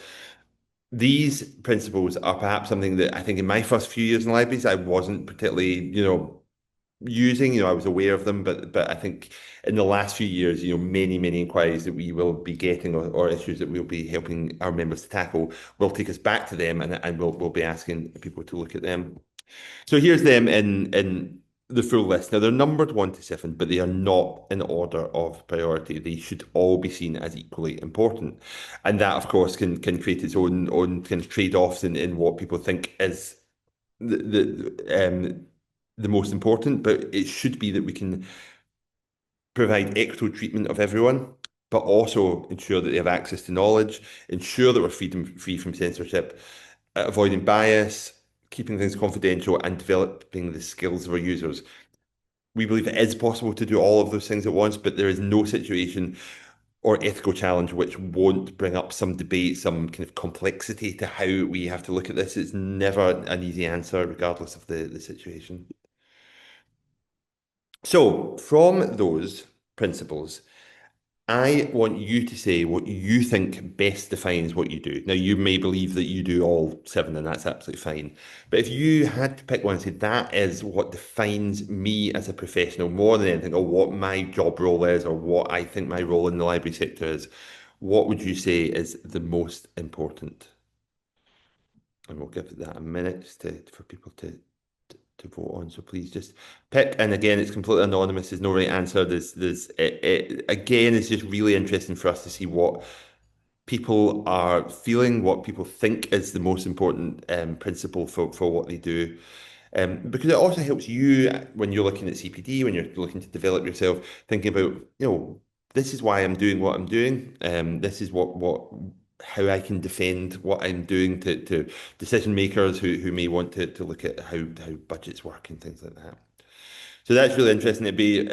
These principles are perhaps something that I think in my first few years in libraries I wasn't particularly, using. I was aware of them, but I think in the last few years, many inquiries that we will be getting or issues that we'll be helping our members to tackle will take us back to them, and we'll be asking people to look at them. So here's them in the full list. Now they're numbered 1 to 7, but they are not in order of priority. They should all be seen as equally important, and that, of course, can create its own kind of trade-offs in what people think is the most important. But it should be that we can provide equitable treatment of everyone, but also ensure that they have access to knowledge, ensure that we're free from censorship, avoiding bias, keeping things confidential, and developing the skills of our users. We believe it is possible to do all of those things at once, but there is no situation or ethical challenge which won't bring up some debate, some kind of complexity to how we have to look at this. It's never an easy answer, regardless of the situation. So, from those principles, I want you to say what you think best defines what you do. Now, you may believe that you do all 7, and that's absolutely fine. But if you had to pick one and say that is what defines me as a professional more than anything, or what my job role is, or what I think my role in the library sector is, what would you say is the most important? And we'll give that a minute just for people to vote on. So please just pick. And again, it's completely anonymous. There's no right answer. Again, it's just really interesting for us to see what people are feeling, what people think is the most important principle for what they do. Because it also helps you when you're looking at CPD, when you're looking to develop yourself, thinking about, this is why I'm doing what I'm doing. This is how I can defend what I'm doing to decision makers who may want to look at how budgets work and things like that. So that's really interesting. It'd be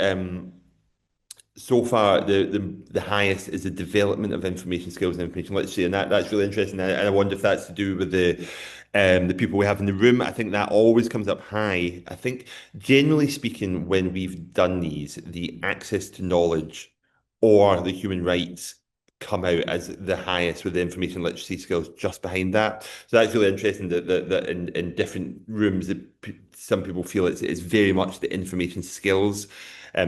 so far the highest is the development of information skills and information literacy, and that's really interesting. And I wonder if that's to do with the people we have in the room. I think that always comes up high. I think generally speaking, when we've done these, the access to knowledge or the human rights come out as the highest, with the information literacy skills just behind that. So that's really interesting that in different rooms that some people feel it's very much the information skills.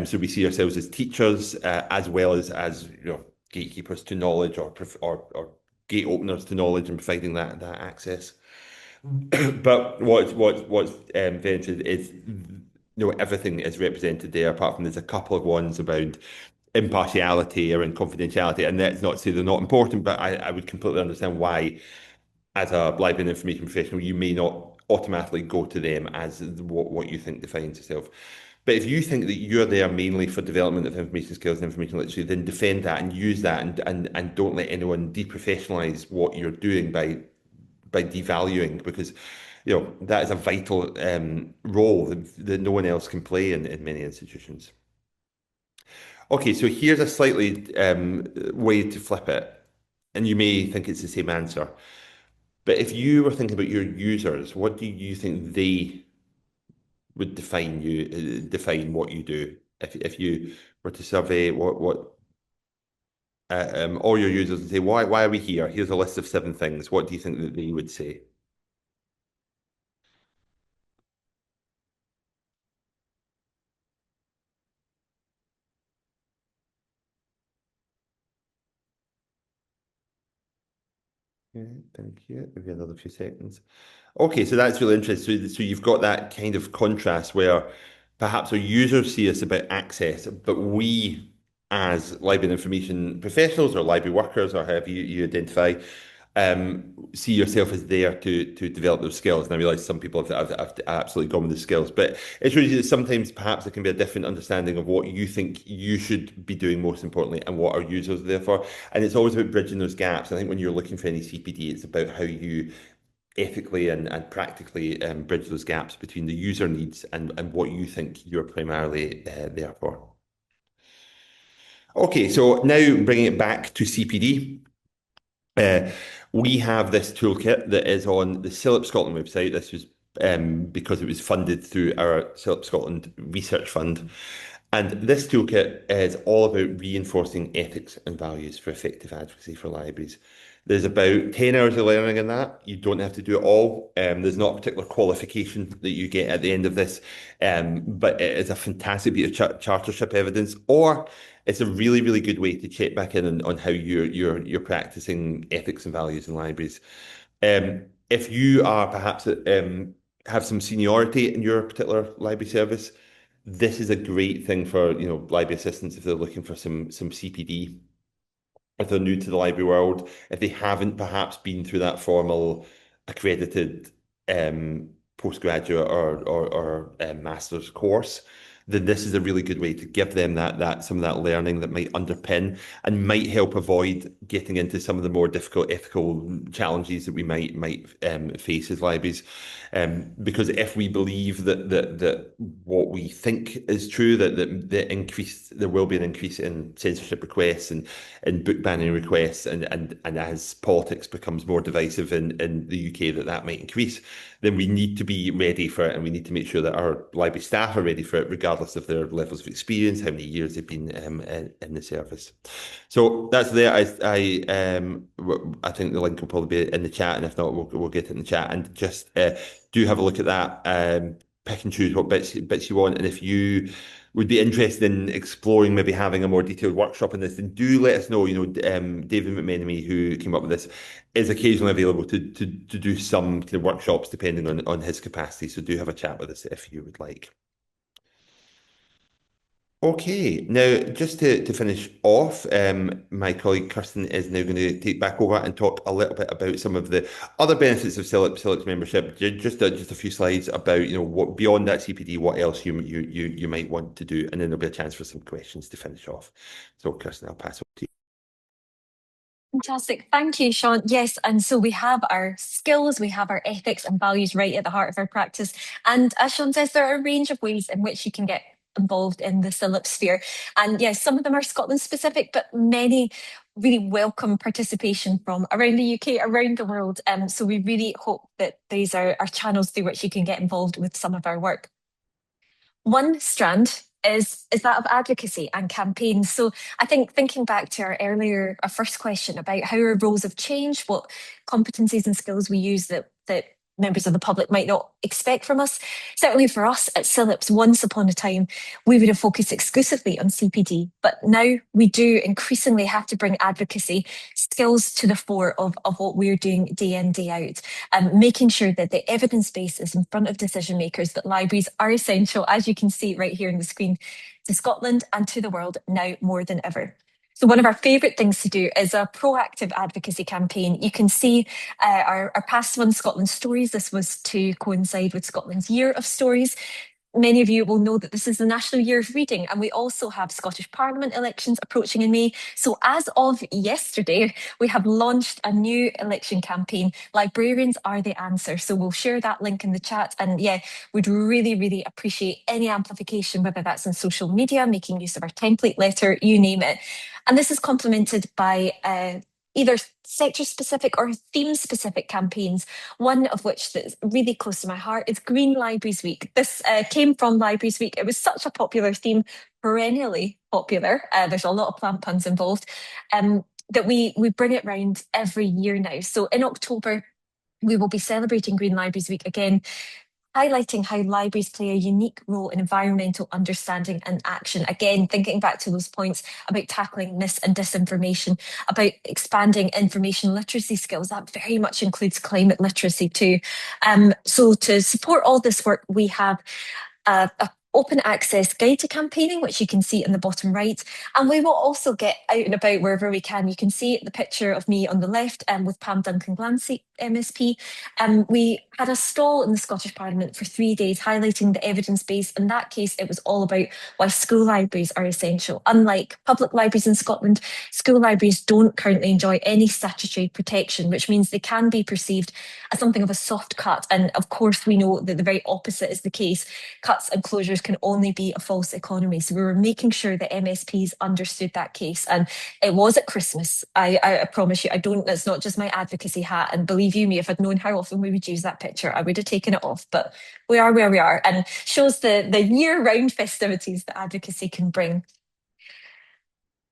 So we see ourselves as teachers as well as gatekeepers to knowledge or gate openers to knowledge and providing that access. But what's very interesting is everything is represented there, apart from there's a couple of ones around impartiality or in confidentiality, and that's not to say they're not important, but I would completely understand why, as a library and information professional, you may not automatically go to them as what you think defines yourself. But if you think that you're there mainly for development of information skills and information literacy, then defend that and use that, and don't let anyone deprofessionalize what you're doing by devaluing, because that is a vital role that no one else can play in many institutions. Okay, so here's a slightly way to flip it, and you may think it's the same answer. But if you were thinking about your users, what do you think they would define what you do? If you were to survey what all your users and say, why are we here? Here's a list of 7 things. What do you think that they would say? Yeah, thank you. Maybe another few seconds. Okay, so that's really interesting. So you've got that kind of contrast where perhaps our users see us about access, but we, as library and information professionals or library workers or however you identify, see yourself as there to develop those skills. And I realize some people have absolutely gone with the skills, but it's really that sometimes perhaps there can be a different understanding of what you think you should be doing most importantly and what our users are there for. And it's always about bridging those gaps. I think when you're looking for any CPD, it's about how you ethically and practically bridge those gaps between the user needs and what you think you're primarily there for. Okay, so now bringing it back to CPD. Uh, we have this toolkit that is on the CILIP Scotland website. This was because it was funded through our CILIP Scotland Research Fund. And this toolkit is all about reinforcing ethics and values for effective advocacy for libraries. There's about 10 hours of learning in that. You don't have to do it all. There's not a particular qualification that you get at the end of this, but it is a fantastic bit of chartership evidence, or it's a really, really good way to check back in on how you're practicing ethics and values in libraries. If you are perhaps have some seniority in your particular library service, this is a great thing for library assistants if they're looking for some CPD, if they're new to the library world, if they haven't perhaps been through that formal accredited postgraduate or master's course, then this is a really good way to give them that some of that learning that might underpin and might help avoid getting into some of the more difficult ethical challenges that we might face as libraries. Because if we believe that what we think is true, that there will be an increase in censorship requests and book banning requests, and as politics becomes more divisive in the UK, that might increase, then we need to be ready for it, and we need to make sure that our library staff are ready for it, regardless of their levels of experience, how many years they've been in the service. So that's there. I think the link will probably be in the chat, and if not, we'll get it in the chat. And just do have a look at that. Pick and choose what bits you want, and if you would be interested in exploring maybe having a more detailed workshop on this, then do let us know. David McMenemy, who came up with this, is occasionally available to do some kind of workshops depending on his capacity. So do have a chat with us if you would like. Okay, now just to finish off, my colleague Kirsten is now going to take back over and talk a little bit about some of the other benefits of CILIP's membership. Just a few slides about what beyond that CPD, what else you might want to do, and then there'll be a chance for some questions to finish off. So Kirsten, I'll pass over to you. Fantastic. Thank you, Sean. Yes, and so we have our skills, we have our ethics and values right at the heart of our practice. And as Sean says, there are a range of ways in which you can get involved in the CILIP sphere. And yes, some of them are Scotland specific, but many really welcome participation from around the UK, around the world. So we really hope that these are channels through which you can get involved with some of our work. One strand is that of advocacy and campaigns. So I think thinking back to our first question about how our roles have changed, what competencies and skills we use that members of the public might not expect from us. Certainly for us at CILIPS, once upon a time, we would have focused exclusively on CPD, but now we do increasingly have to bring advocacy skills to the fore of what we're doing day in, day out, making sure that the evidence base is in front of decision makers, that libraries are essential, as you can see right here on the screen, to Scotland and to the world now more than ever. So one of our favourite things to do is a proactive advocacy campaign. You can see our past one, Scotland Stories. This was to coincide with Scotland's Year of Stories. Many of you will know that this is the National Year of Reading, and we also have Scottish Parliament elections approaching in May. So as of yesterday, we have launched a new election campaign. Librarians are the answer. So we'll share that link in the chat. And yeah, we'd really, really appreciate any amplification, whether that's on social media, making use of our template letter, you name it. And this is complemented by either sector-specific or theme-specific campaigns, one of which that's really close to my heart is Green Libraries Week. This came from Libraries Week. It was such a popular theme, perennially popular. There's a lot of plant puns involved, that we bring it round every year now. So in October, we will be celebrating Green Libraries Week again, highlighting how libraries play a unique role in environmental understanding and action. Again, thinking back to those points about tackling mis and disinformation, about expanding information literacy skills, that very much includes climate literacy too. So to support all this work, we have a open access guide to campaigning, which you can see in the bottom right. And we will also get out and about wherever we can. You can see the picture of me on the left with Pam Duncan-Glancy, MSP. We had a stall in the Scottish Parliament for 3 days highlighting the evidence base. In that case, it was all about why school libraries are essential. Unlike public libraries in Scotland, school libraries don't currently enjoy any statutory protection, which means they can be perceived as something of a soft cut. And of course, we know that the very opposite is the case. Cuts and closures can only be a false economy. So we were making sure that MSPs understood that case. And it was at Christmas. I promise you, it's not just my advocacy hat. And believe you me, if I'd known how often we would use that picture, I would have taken it off. But we are where we are, and shows the year-round festivities that advocacy can bring.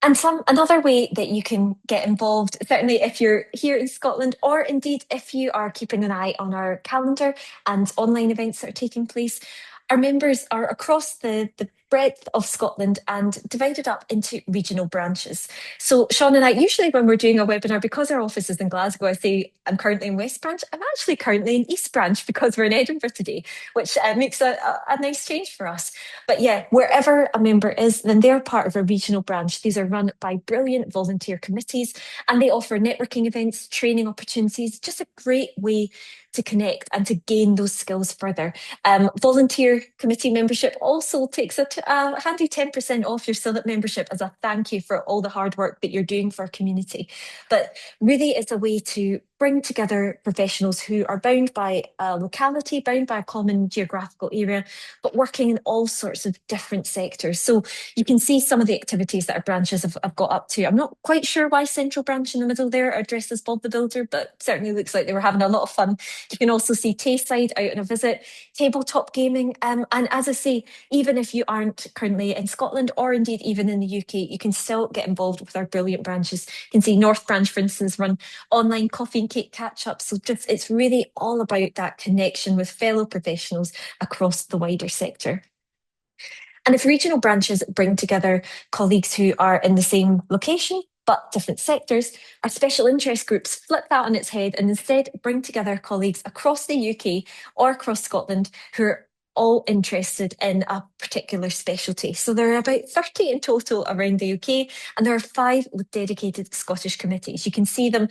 And another way that you can get involved, certainly if you're here in Scotland, or indeed if you are keeping an eye on our calendar and online events that are taking place, our members are across the breadth of Scotland and divided up into regional branches. So Sean and I, usually when we're doing a webinar, because our office is in Glasgow, I say I'm currently in West Branch. I'm actually currently in East Branch because we're in Edinburgh today, which makes a nice change for us. But yeah, wherever a member is, then they're part of a regional branch. These are run by brilliant volunteer committees, and they offer networking events, training opportunities, just a great way to connect and to gain those skills further. Volunteer committee membership also takes a handy 10% off your CILIP membership as a thank you for all the hard work that you're doing for our community. But really it's a way to bring together professionals who are bound by a locality, bound by a common geographical area, but working in all sorts of different sectors. So you can see some of the activities that our branches have got up to. I'm not quite sure why Central Branch in the middle there are dressed as Bob the Builder, but certainly looks like they were having a lot of fun. You can also see Tayside out on a visit, tabletop gaming, and as I say, even if you aren't currently in Scotland or indeed even in the UK, you can still get involved with our brilliant branches. You can see North Branch, for instance, run online coffee and cake catch-ups. So just it's really all about that connection with fellow professionals across the wider sector. And if regional branches bring together colleagues who are in the same location, but different sectors, our special interest groups flip that on its head and instead bring together colleagues across the UK or across Scotland who are all interested in a particular specialty. So there are about 30 in total around the UK, and there are 5 with dedicated Scottish committees. You can see them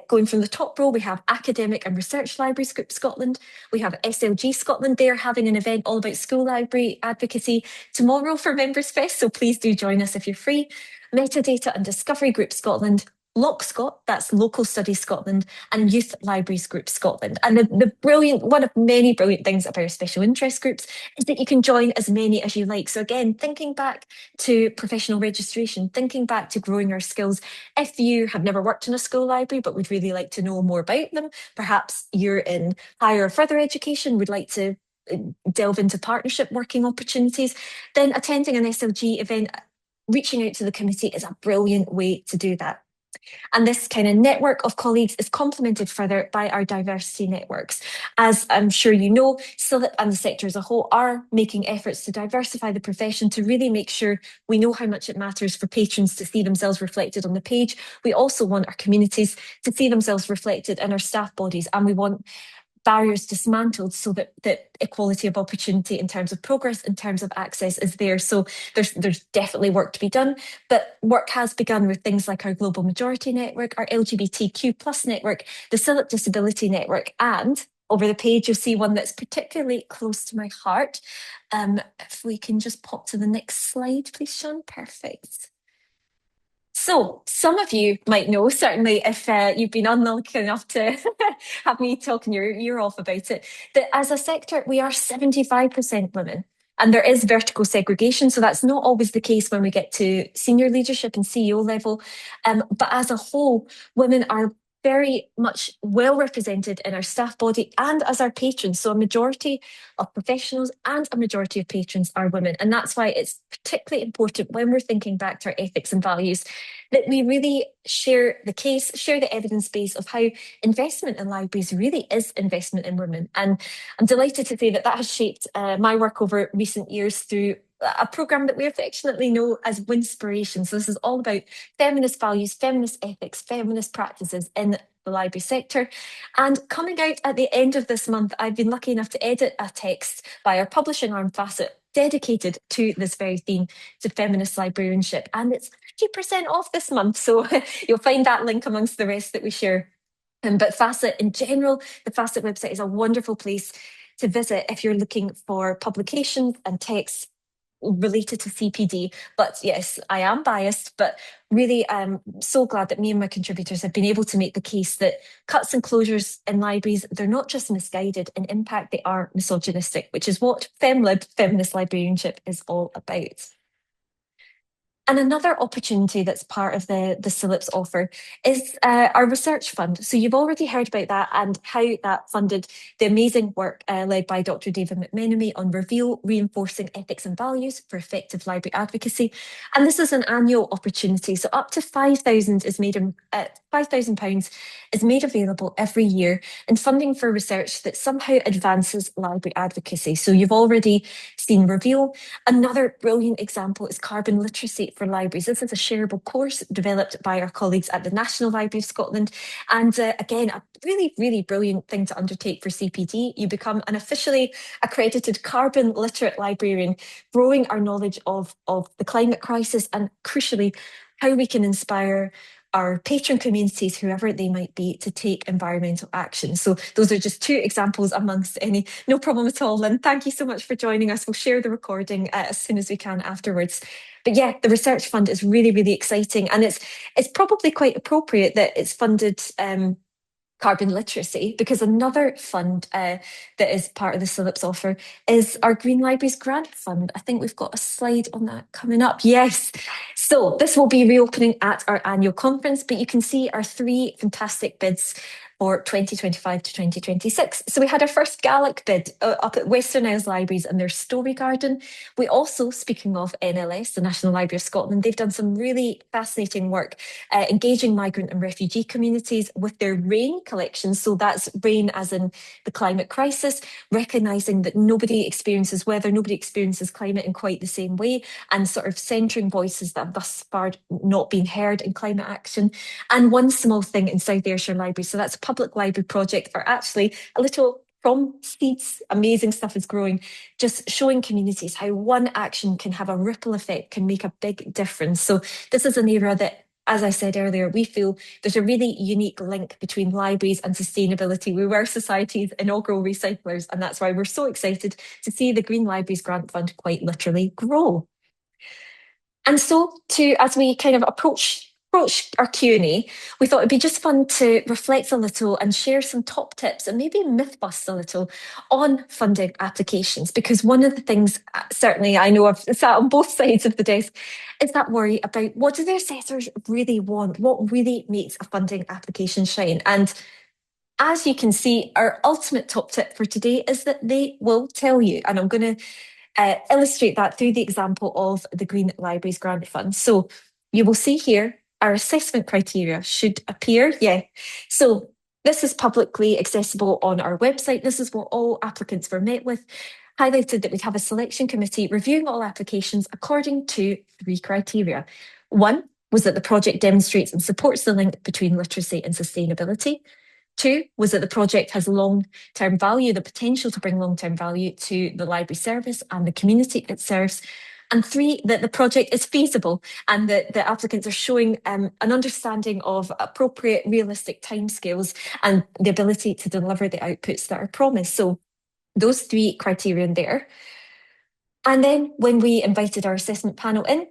going from the top row. We have Academic and Research Libraries Group Scotland. We have SLG Scotland. They're having an event all about school library advocacy tomorrow for Members Fest, so please do join us if you're free. Metadata and Discovery Group Scotland, LockScot, that's Local Studies Scotland, and Youth Libraries Group Scotland. And the brilliant, one of many brilliant things about our special interest groups is that you can join as many as you like. So again, thinking back to professional registration, thinking back to growing our skills. If you have never worked in a school library but would really like to know more about them, perhaps you're in higher or further education, would like to delve into partnership working opportunities, then attending an SLG event, reaching out to the committee is a brilliant way to do that. And this kind of network of colleagues is complemented further by our diversity networks. As I'm sure you know, CILIP and the sector as a whole are making efforts to diversify the profession to really make sure we know how much it matters for patrons to see themselves reflected on the page. We also want our communities to see themselves reflected in our staff bodies, and we want barriers dismantled so that equality of opportunity in terms of progress, in terms of access is there. So there's definitely work to be done, but work has begun with things like our Global Majority Network, our LGBTQ plus network, the CILIP Disability Network, and over the page you'll see one that's particularly close to my heart. If we can just pop to the next slide, please, Sean. Perfect. So some of you might know, certainly if you've been unlucky enough to have me talking your ear off about it, that as a sector, we are 75% women. And there is vertical segregation, so that's not always the case when we get to senior leadership and CEO level. But as a whole, women are very much well represented in our staff body and as our patrons. So a majority of professionals and a majority of patrons are women. And that's why it's particularly important when we're thinking back to our ethics and values that we really share the case, share the evidence base of how investment in libraries really is investment in women. And I'm delighted to say that that has shaped my work over recent years through a programme that we affectionately know as Winspiration. So this is all about feminist values, feminist ethics, feminist practices in the library sector. And coming out at the end of this month, I've been lucky enough to edit a text by our publishing arm, Facet, dedicated to this very theme, to feminist librarianship. And it's 50% off this month. So you'll find that link amongst the rest that we share. But Facet in general, the Facet website is a wonderful place to visit if you're looking for publications and texts related to CPD. But yes, I am biased, but really I'm so glad that me and my contributors have been able to make the case that cuts and closures in libraries, they're not just misguided in impact, they are misogynistic, which is what FemLib, feminist librarianship, is all about. And another opportunity that's part of the CILIPS offer is our research fund. So you've already heard about that and how that funded the amazing work led by Dr. David McMenemy on Reveal, Reinforcing Ethics and Values for Effective Library Advocacy. And this is an annual opportunity. So up to £5,000 is made £5,000 is made available every year in funding for research that somehow advances library advocacy. So you've already seen Reveal. Another brilliant example is carbon literacy for libraries. This is a shareable course developed by our colleagues at the National Library of Scotland. And again, a really, really brilliant thing to undertake for CPD. You become an officially accredited carbon literate librarian, growing our knowledge of the climate crisis and crucially, how we can inspire our patron communities, whoever they might be, to take environmental action. So those are just two examples amongst any. No problem at all, Lynn. Thank you so much for joining us. We'll share the recording as soon as we can afterwards. But yeah, the research fund is really, really exciting. And it's probably quite appropriate that it's funded carbon literacy, because another fund that is part of the CILIPS offer is our Green Libraries Grant Fund. I think we've got a slide on that coming up. Yes. So this will be reopening at our annual conference, but you can see our three fantastic bids for 2025 to 2026. So we had our first Gaelic bid up at Western Isles Libraries and their Story Garden. We also, speaking of NLS, the National Library of Scotland, they've done some really fascinating work engaging migrant and refugee communities with their RAIN collection. So that's RAIN as in the climate crisis, recognising that nobody experiences weather, nobody experiences climate in quite the same way, and sort of centering voices that have thus far not been heard in climate action. And one small thing in South Ayrshire Library, so that's a public library project, or actually a little from seeds, amazing stuff is growing, just showing communities how one action can have a ripple effect, can make a big difference. So this is an area that, as I said earlier, we feel there's a really unique link between libraries and sustainability. We were society's inaugural recyclers, and that's why we're so excited to see the Green Libraries Grant Fund quite literally grow. And so as we kind of approach our Q&A, we thought it'd be just fun to reflect a little and share some top tips and maybe myth bust a little on funding applications, because one of the things, certainly I know I've sat on both sides of the desk, is that worry about what do the assessors really want? What really makes a funding application shine? And as you can see, our ultimate top tip for today is that they will tell you, and I'm going to illustrate that through the example of the Green Libraries Grant Fund. So you will see here our assessment criteria should appear. Yeah. So this is publicly accessible on our website. This is what all applicants were met with. Highlighted that we'd have a selection committee reviewing all applications according to 3 criteria. One was that the project demonstrates and supports the link between literacy and sustainability. 2 was that the project has long-term value, the potential to bring long-term value to the library service and the community it serves. And 3, that the project is feasible and that the applicants are showing an understanding of appropriate, realistic timescales and the ability to deliver the outputs that are promised. So those 3 criterion there. And then when we invited our assessment panel in,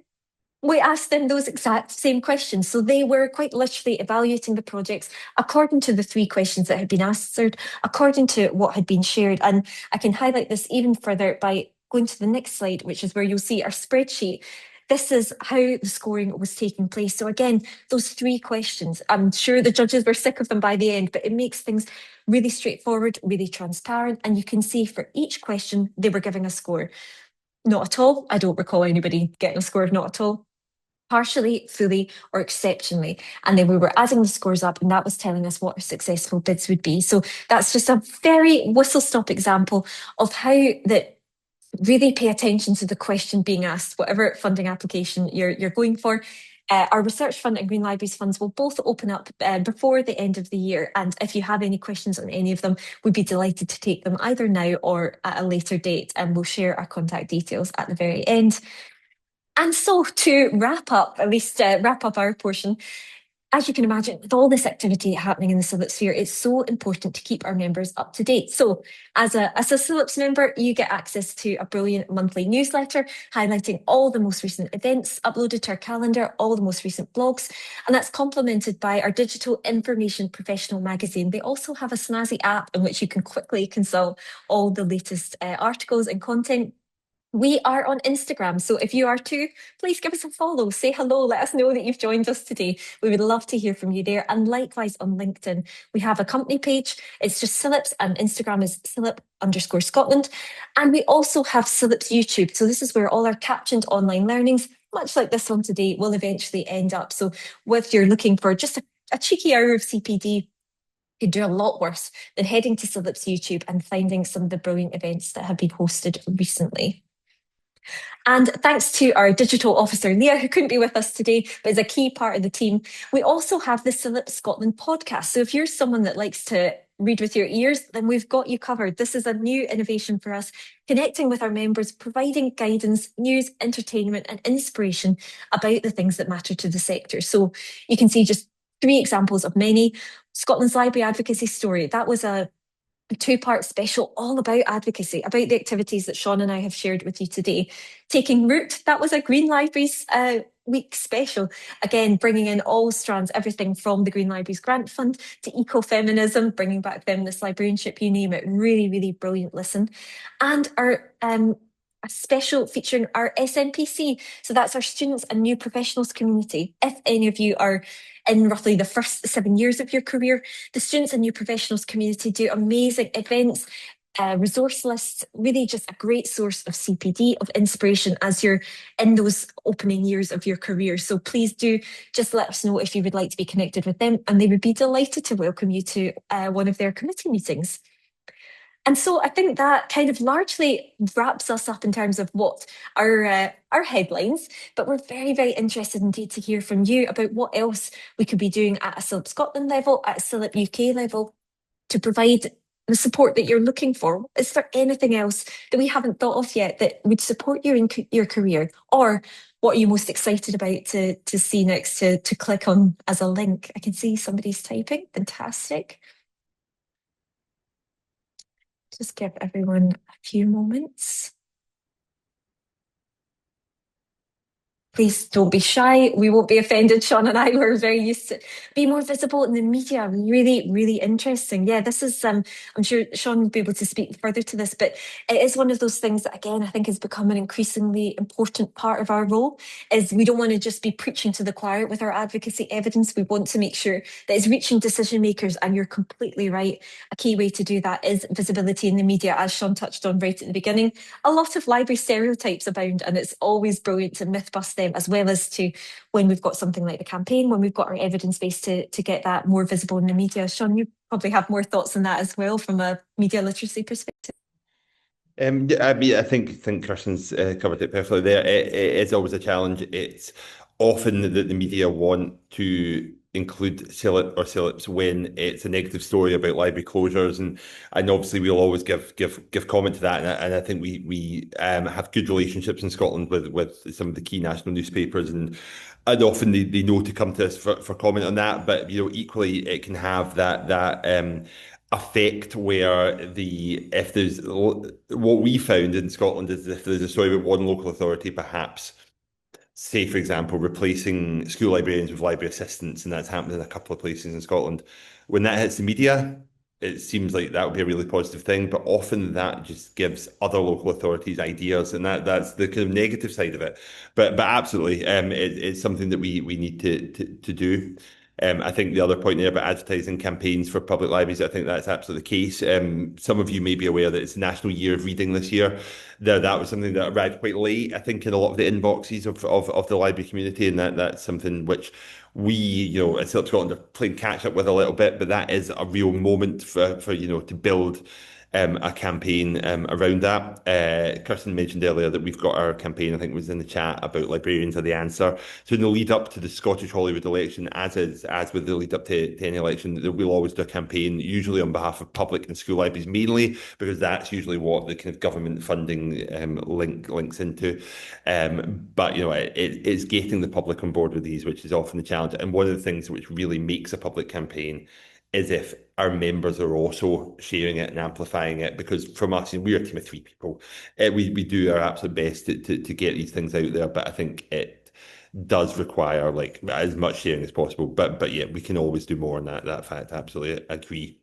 we asked them those exact same questions. So they were quite literally evaluating the projects according to the 3 questions that had been answered, according to what had been shared. And I can highlight this even further by going to the next slide, which is where you'll see our spreadsheet. This is how the scoring was taking place. So again, those 3 questions, I'm sure the judges were sick of them by the end, but it makes things really straightforward, really transparent. And you can see for each question, they were giving a score. Not at all. I don't recall anybody getting a score of not at all. Partially, fully, or exceptionally. And then we were adding the scores up, and that was telling us what our successful bids would be. So that's just a very whistle-stop example of how that really pay attention to the question being asked, whatever funding application you're going for. Our Research Fund and Green Libraries funds will both open up before the end of the year. And if you have any questions on any of them, we'd be delighted to take them either now or at a later date. And we'll share our contact details at the very end. And so to wrap up, at least wrap up our portion, as you can imagine, with all this activity happening in the CILIP sphere, it's so important to keep our members up to date. So as a CILIPS member, you get access to a brilliant monthly newsletter highlighting all the most recent events uploaded to our calendar, all the most recent blogs, and that's complemented by our digital information professional magazine. They also have a snazzy app in which you can quickly consult all the latest articles and content. We are on Instagram, so if you are too, please give us a follow, say hello, let us know that you've joined us today. We would love to hear from you there. And likewise on LinkedIn, we have a company page. It's just CILIPS and Instagram is CILIP_Scotland. And we also have CILIPS YouTube. So this is where all our captioned online learnings, much like this one today, will eventually end up. So if you're looking for just a cheeky hour of CPD, could do a lot worse than heading to CILIPS YouTube and finding some of the brilliant events that have been hosted recently. And thanks to our digital officer, Leah, who couldn't be with us today, but is a key part of the team, we also have the CILIP Scotland podcast. So if you're someone that likes to read with your ears, then we've got you covered. This is a new innovation for us, connecting with our members, providing guidance, news, entertainment, and inspiration about the things that matter to the sector. So you can see just 3 examples of many. Scotland's Library Advocacy Story, that was a 2-part special all about advocacy, about the activities that Sean and I have shared with you today. Taking Root, that was a Green Libraries week special. Again, bringing in all strands, everything from the Green Libraries Grant Fund to ecofeminism, bringing back feminist librarianship, you name it. Really, really brilliant listen. And our a special featuring our SNPC. So that's our students and new professionals community. If any of you are in roughly the first 7 years of your career, the students and new professionals community do amazing events, resource lists, really just a great source of CPD, of inspiration as you're in those opening years of your career. So please do just let us know if you would like to be connected with them, and they would be delighted to welcome you to one of their committee meetings. And so I think that kind of largely wraps us up in terms of what our headlines, but we're very, very interested indeed to hear from you about what else we could be doing at a CILIP Scotland level, at a CILIP UK level, to provide the support that you're looking for. Is there anything else that we haven't thought of yet that would support you in your career? Or what are you most excited about to see next, to click on as a link? I can see somebody's typing. Fantastic. Just give everyone a few moments. Please don't be shy. We won't be offended. Sean and I were very used to be more visible in the media. Really, really interesting. Yeah, this is, I'm sure Sean will be able to speak further to this, but it is one of those things that, again, I think has become an increasingly important part of our role, is we don't want to just be preaching to the choir with our advocacy evidence. We want to make sure that it's reaching decision makers, and you're completely right. A key way to do that is visibility in the media, as Sean touched on right at the beginning. A lot of library stereotypes abound, and it's always brilliant to myth bust them as well as to when we've got something like the campaign, when we've got our evidence base to get that more visible in the media. Sean, you probably have more thoughts on that as well from a media literacy perspective. Yeah, I mean, I think Kirsten's covered it perfectly there. It is always a challenge. It's often that the media want to include CILIP or CILIPS when it's a negative story about library closures, and obviously we'll always give comment to that. And I think we have good relationships in Scotland with some of the key national newspapers, and often they know to come to us for comment on that. But equally, it can have that effect where if there's what we found in Scotland is if there's a story about one local authority, perhaps say for example replacing school librarians with library assistants, and that's happened in a couple of places in Scotland. When that hits the media, it seems like that would be a really positive thing, but often that just gives other local authorities ideas, and that's the kind of negative side of it. But absolutely, it's something that we need to do. I think the other point there about advertising campaigns for public libraries, I think that's absolutely the case. Some of you may be aware that it's National Year of Reading this year. That was something that arrived quite late, I think, in a lot of the inboxes of the library community, and that's something which we, at CILIP Scotland are playing catch up with a little bit, but that is a real moment for to build a campaign around that. Kirsten mentioned earlier that we've got our campaign, I think it was in the chat, about librarians are the answer. So in the lead up to the Scottish Holyrood election, as with the lead up to any election, that we'll always do a campaign, usually on behalf of public and school libraries mainly, because that's usually what the kind of government funding links into. But it's getting the public on board with these, which is often the challenge. And one of the things which really makes a public campaign is if our members are also sharing it and amplifying it, because from us, and we're a team of three people, we do our absolute best to get these things out there, but I think it does require like as much sharing as possible. But yeah, we can always do more on that fact. Absolutely agree.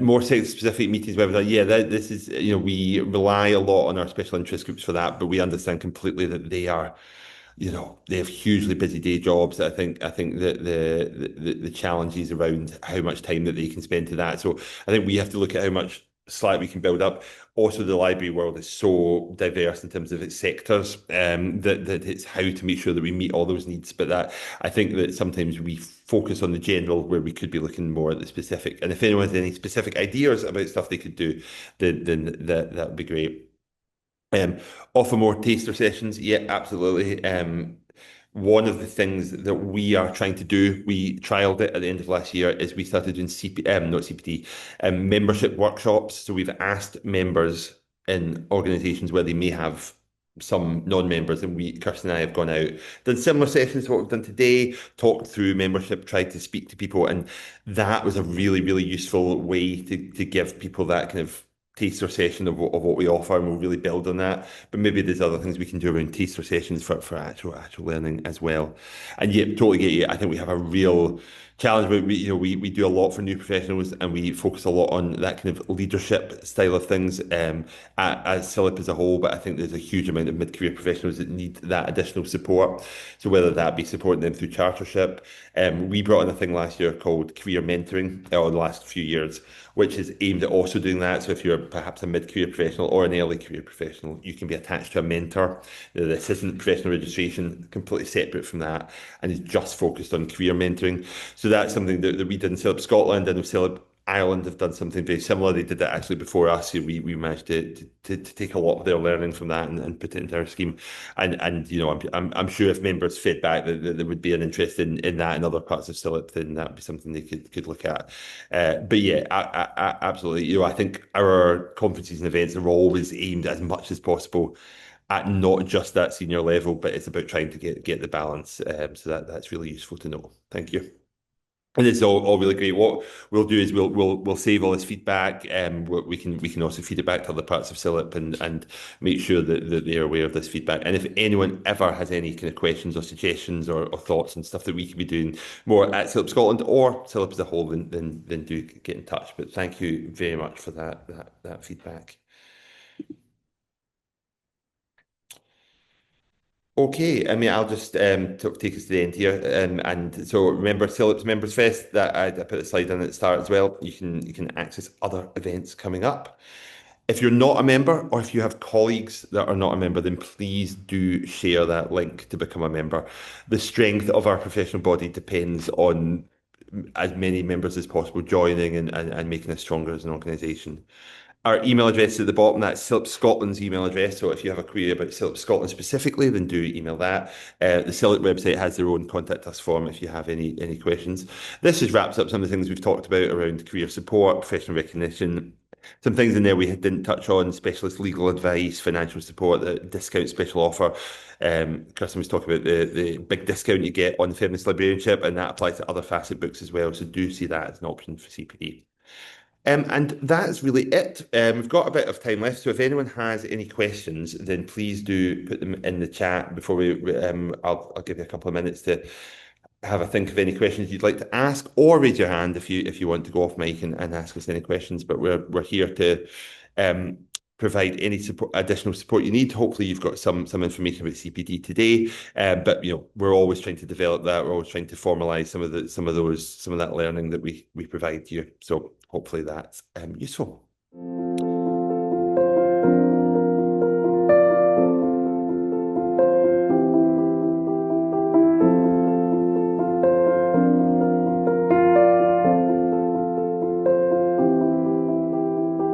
More sector-specific meetings, webinars. Yeah, this is, we rely a lot on our special interest groups for that, but we understand completely that they have hugely busy day jobs. I think that the challenges around how much time that they can spend to that. So I think we have to look at how much slack we can build up. Also, the library world is so diverse in terms of its sectors, that it's how to make sure that we meet all those needs. But that I think that sometimes we focus on the general where we could be looking more at the specific. And if anyone has any specific ideas about stuff they could do, then that would be great. Um, Offer more taster sessions. Yeah, absolutely. One of the things that we are trying to do, we trialed it at the end of last year, is we started doing not CPD, membership workshops. So we've asked members in organisations where they may have some non-members, and Kirsten and I have gone out, done similar sessions to what we've done today, talked through membership, tried to speak to people, and that was a really, really useful way to give people that kind of taster session of what we offer, and we'll really build on that. But maybe there's other things we can do around taster sessions for actual learning as well. And yeah, totally get you. I think we have a real challenge, but we do a lot for new professionals, and we focus a lot on that kind of leadership style of things as CILIP as a whole. But I think there's a huge amount of mid-career professionals that need that additional support. So whether that be supporting them through chartership, we brought in a thing last year called career mentoring, or the last few years, which is aimed at also doing that. So if you're perhaps a mid-career professional or an early career professional, you can be attached to a mentor. This isn't professional registration, completely separate from that, and is just focused on career mentoring. So that's something that we did in CILIP Scotland, and CILIP Ireland have done something very similar. They did that actually before us. We managed to take a lot of their learning from that and put it into our scheme. And I'm sure if members fed back that there would be an interest in that in other parts of CILIP, then that would be something they could look at. But yeah, absolutely. I think our conferences and events are always aimed as much as possible at not just that senior level, but it's about trying to get the balance. So that's really useful to know. Thank you. And it's all really great. What we'll do is we'll save all this feedback, and we can also feed it back to other parts of CILIP and make sure that they're aware of this feedback. And if anyone ever has any kind of questions or suggestions or thoughts and stuff that we could be doing more at CILIP Scotland or CILIP as a whole, then do get in touch. But thank you very much for that feedback. Okay, I mean, I'll just take us to the end here. And so remember, CILIP's Members Fest, that I put a slide in at the start as well. You can access other events coming up. If you're not a member, or if you have colleagues that are not a member, then please do share that link to become a member. The strength of our professional body depends on as many members as possible joining and making us stronger as an organisation. Our email address is at the bottom. That's CILIP Scotland's email address. So if you have a query about CILIP Scotland specifically, then do email that. The CILIP website has their own contact us form if you have any questions. This just wraps up some of the things we've talked about around career support, professional recognition. Some things in there we didn't touch on: specialist legal advice, financial support, the discount special offer. Kirsten was talking about the big discount you get on the feminist librarianship, and that applies to other facet books as well. So do see that as an option for CPD. And that's really it. We've got a bit of time left, so if anyone has any questions, then please do put them in the chat before I'll give you a couple of minutes to have a think of any questions you'd like to ask, or raise your hand if you want to go off mic and ask us any questions. But we're here to provide any additional support you need. Hopefully, you've got some information about CPD today. But we're always trying to develop that. We're always trying to formalise some of that learning that we provide you. So hopefully that's useful.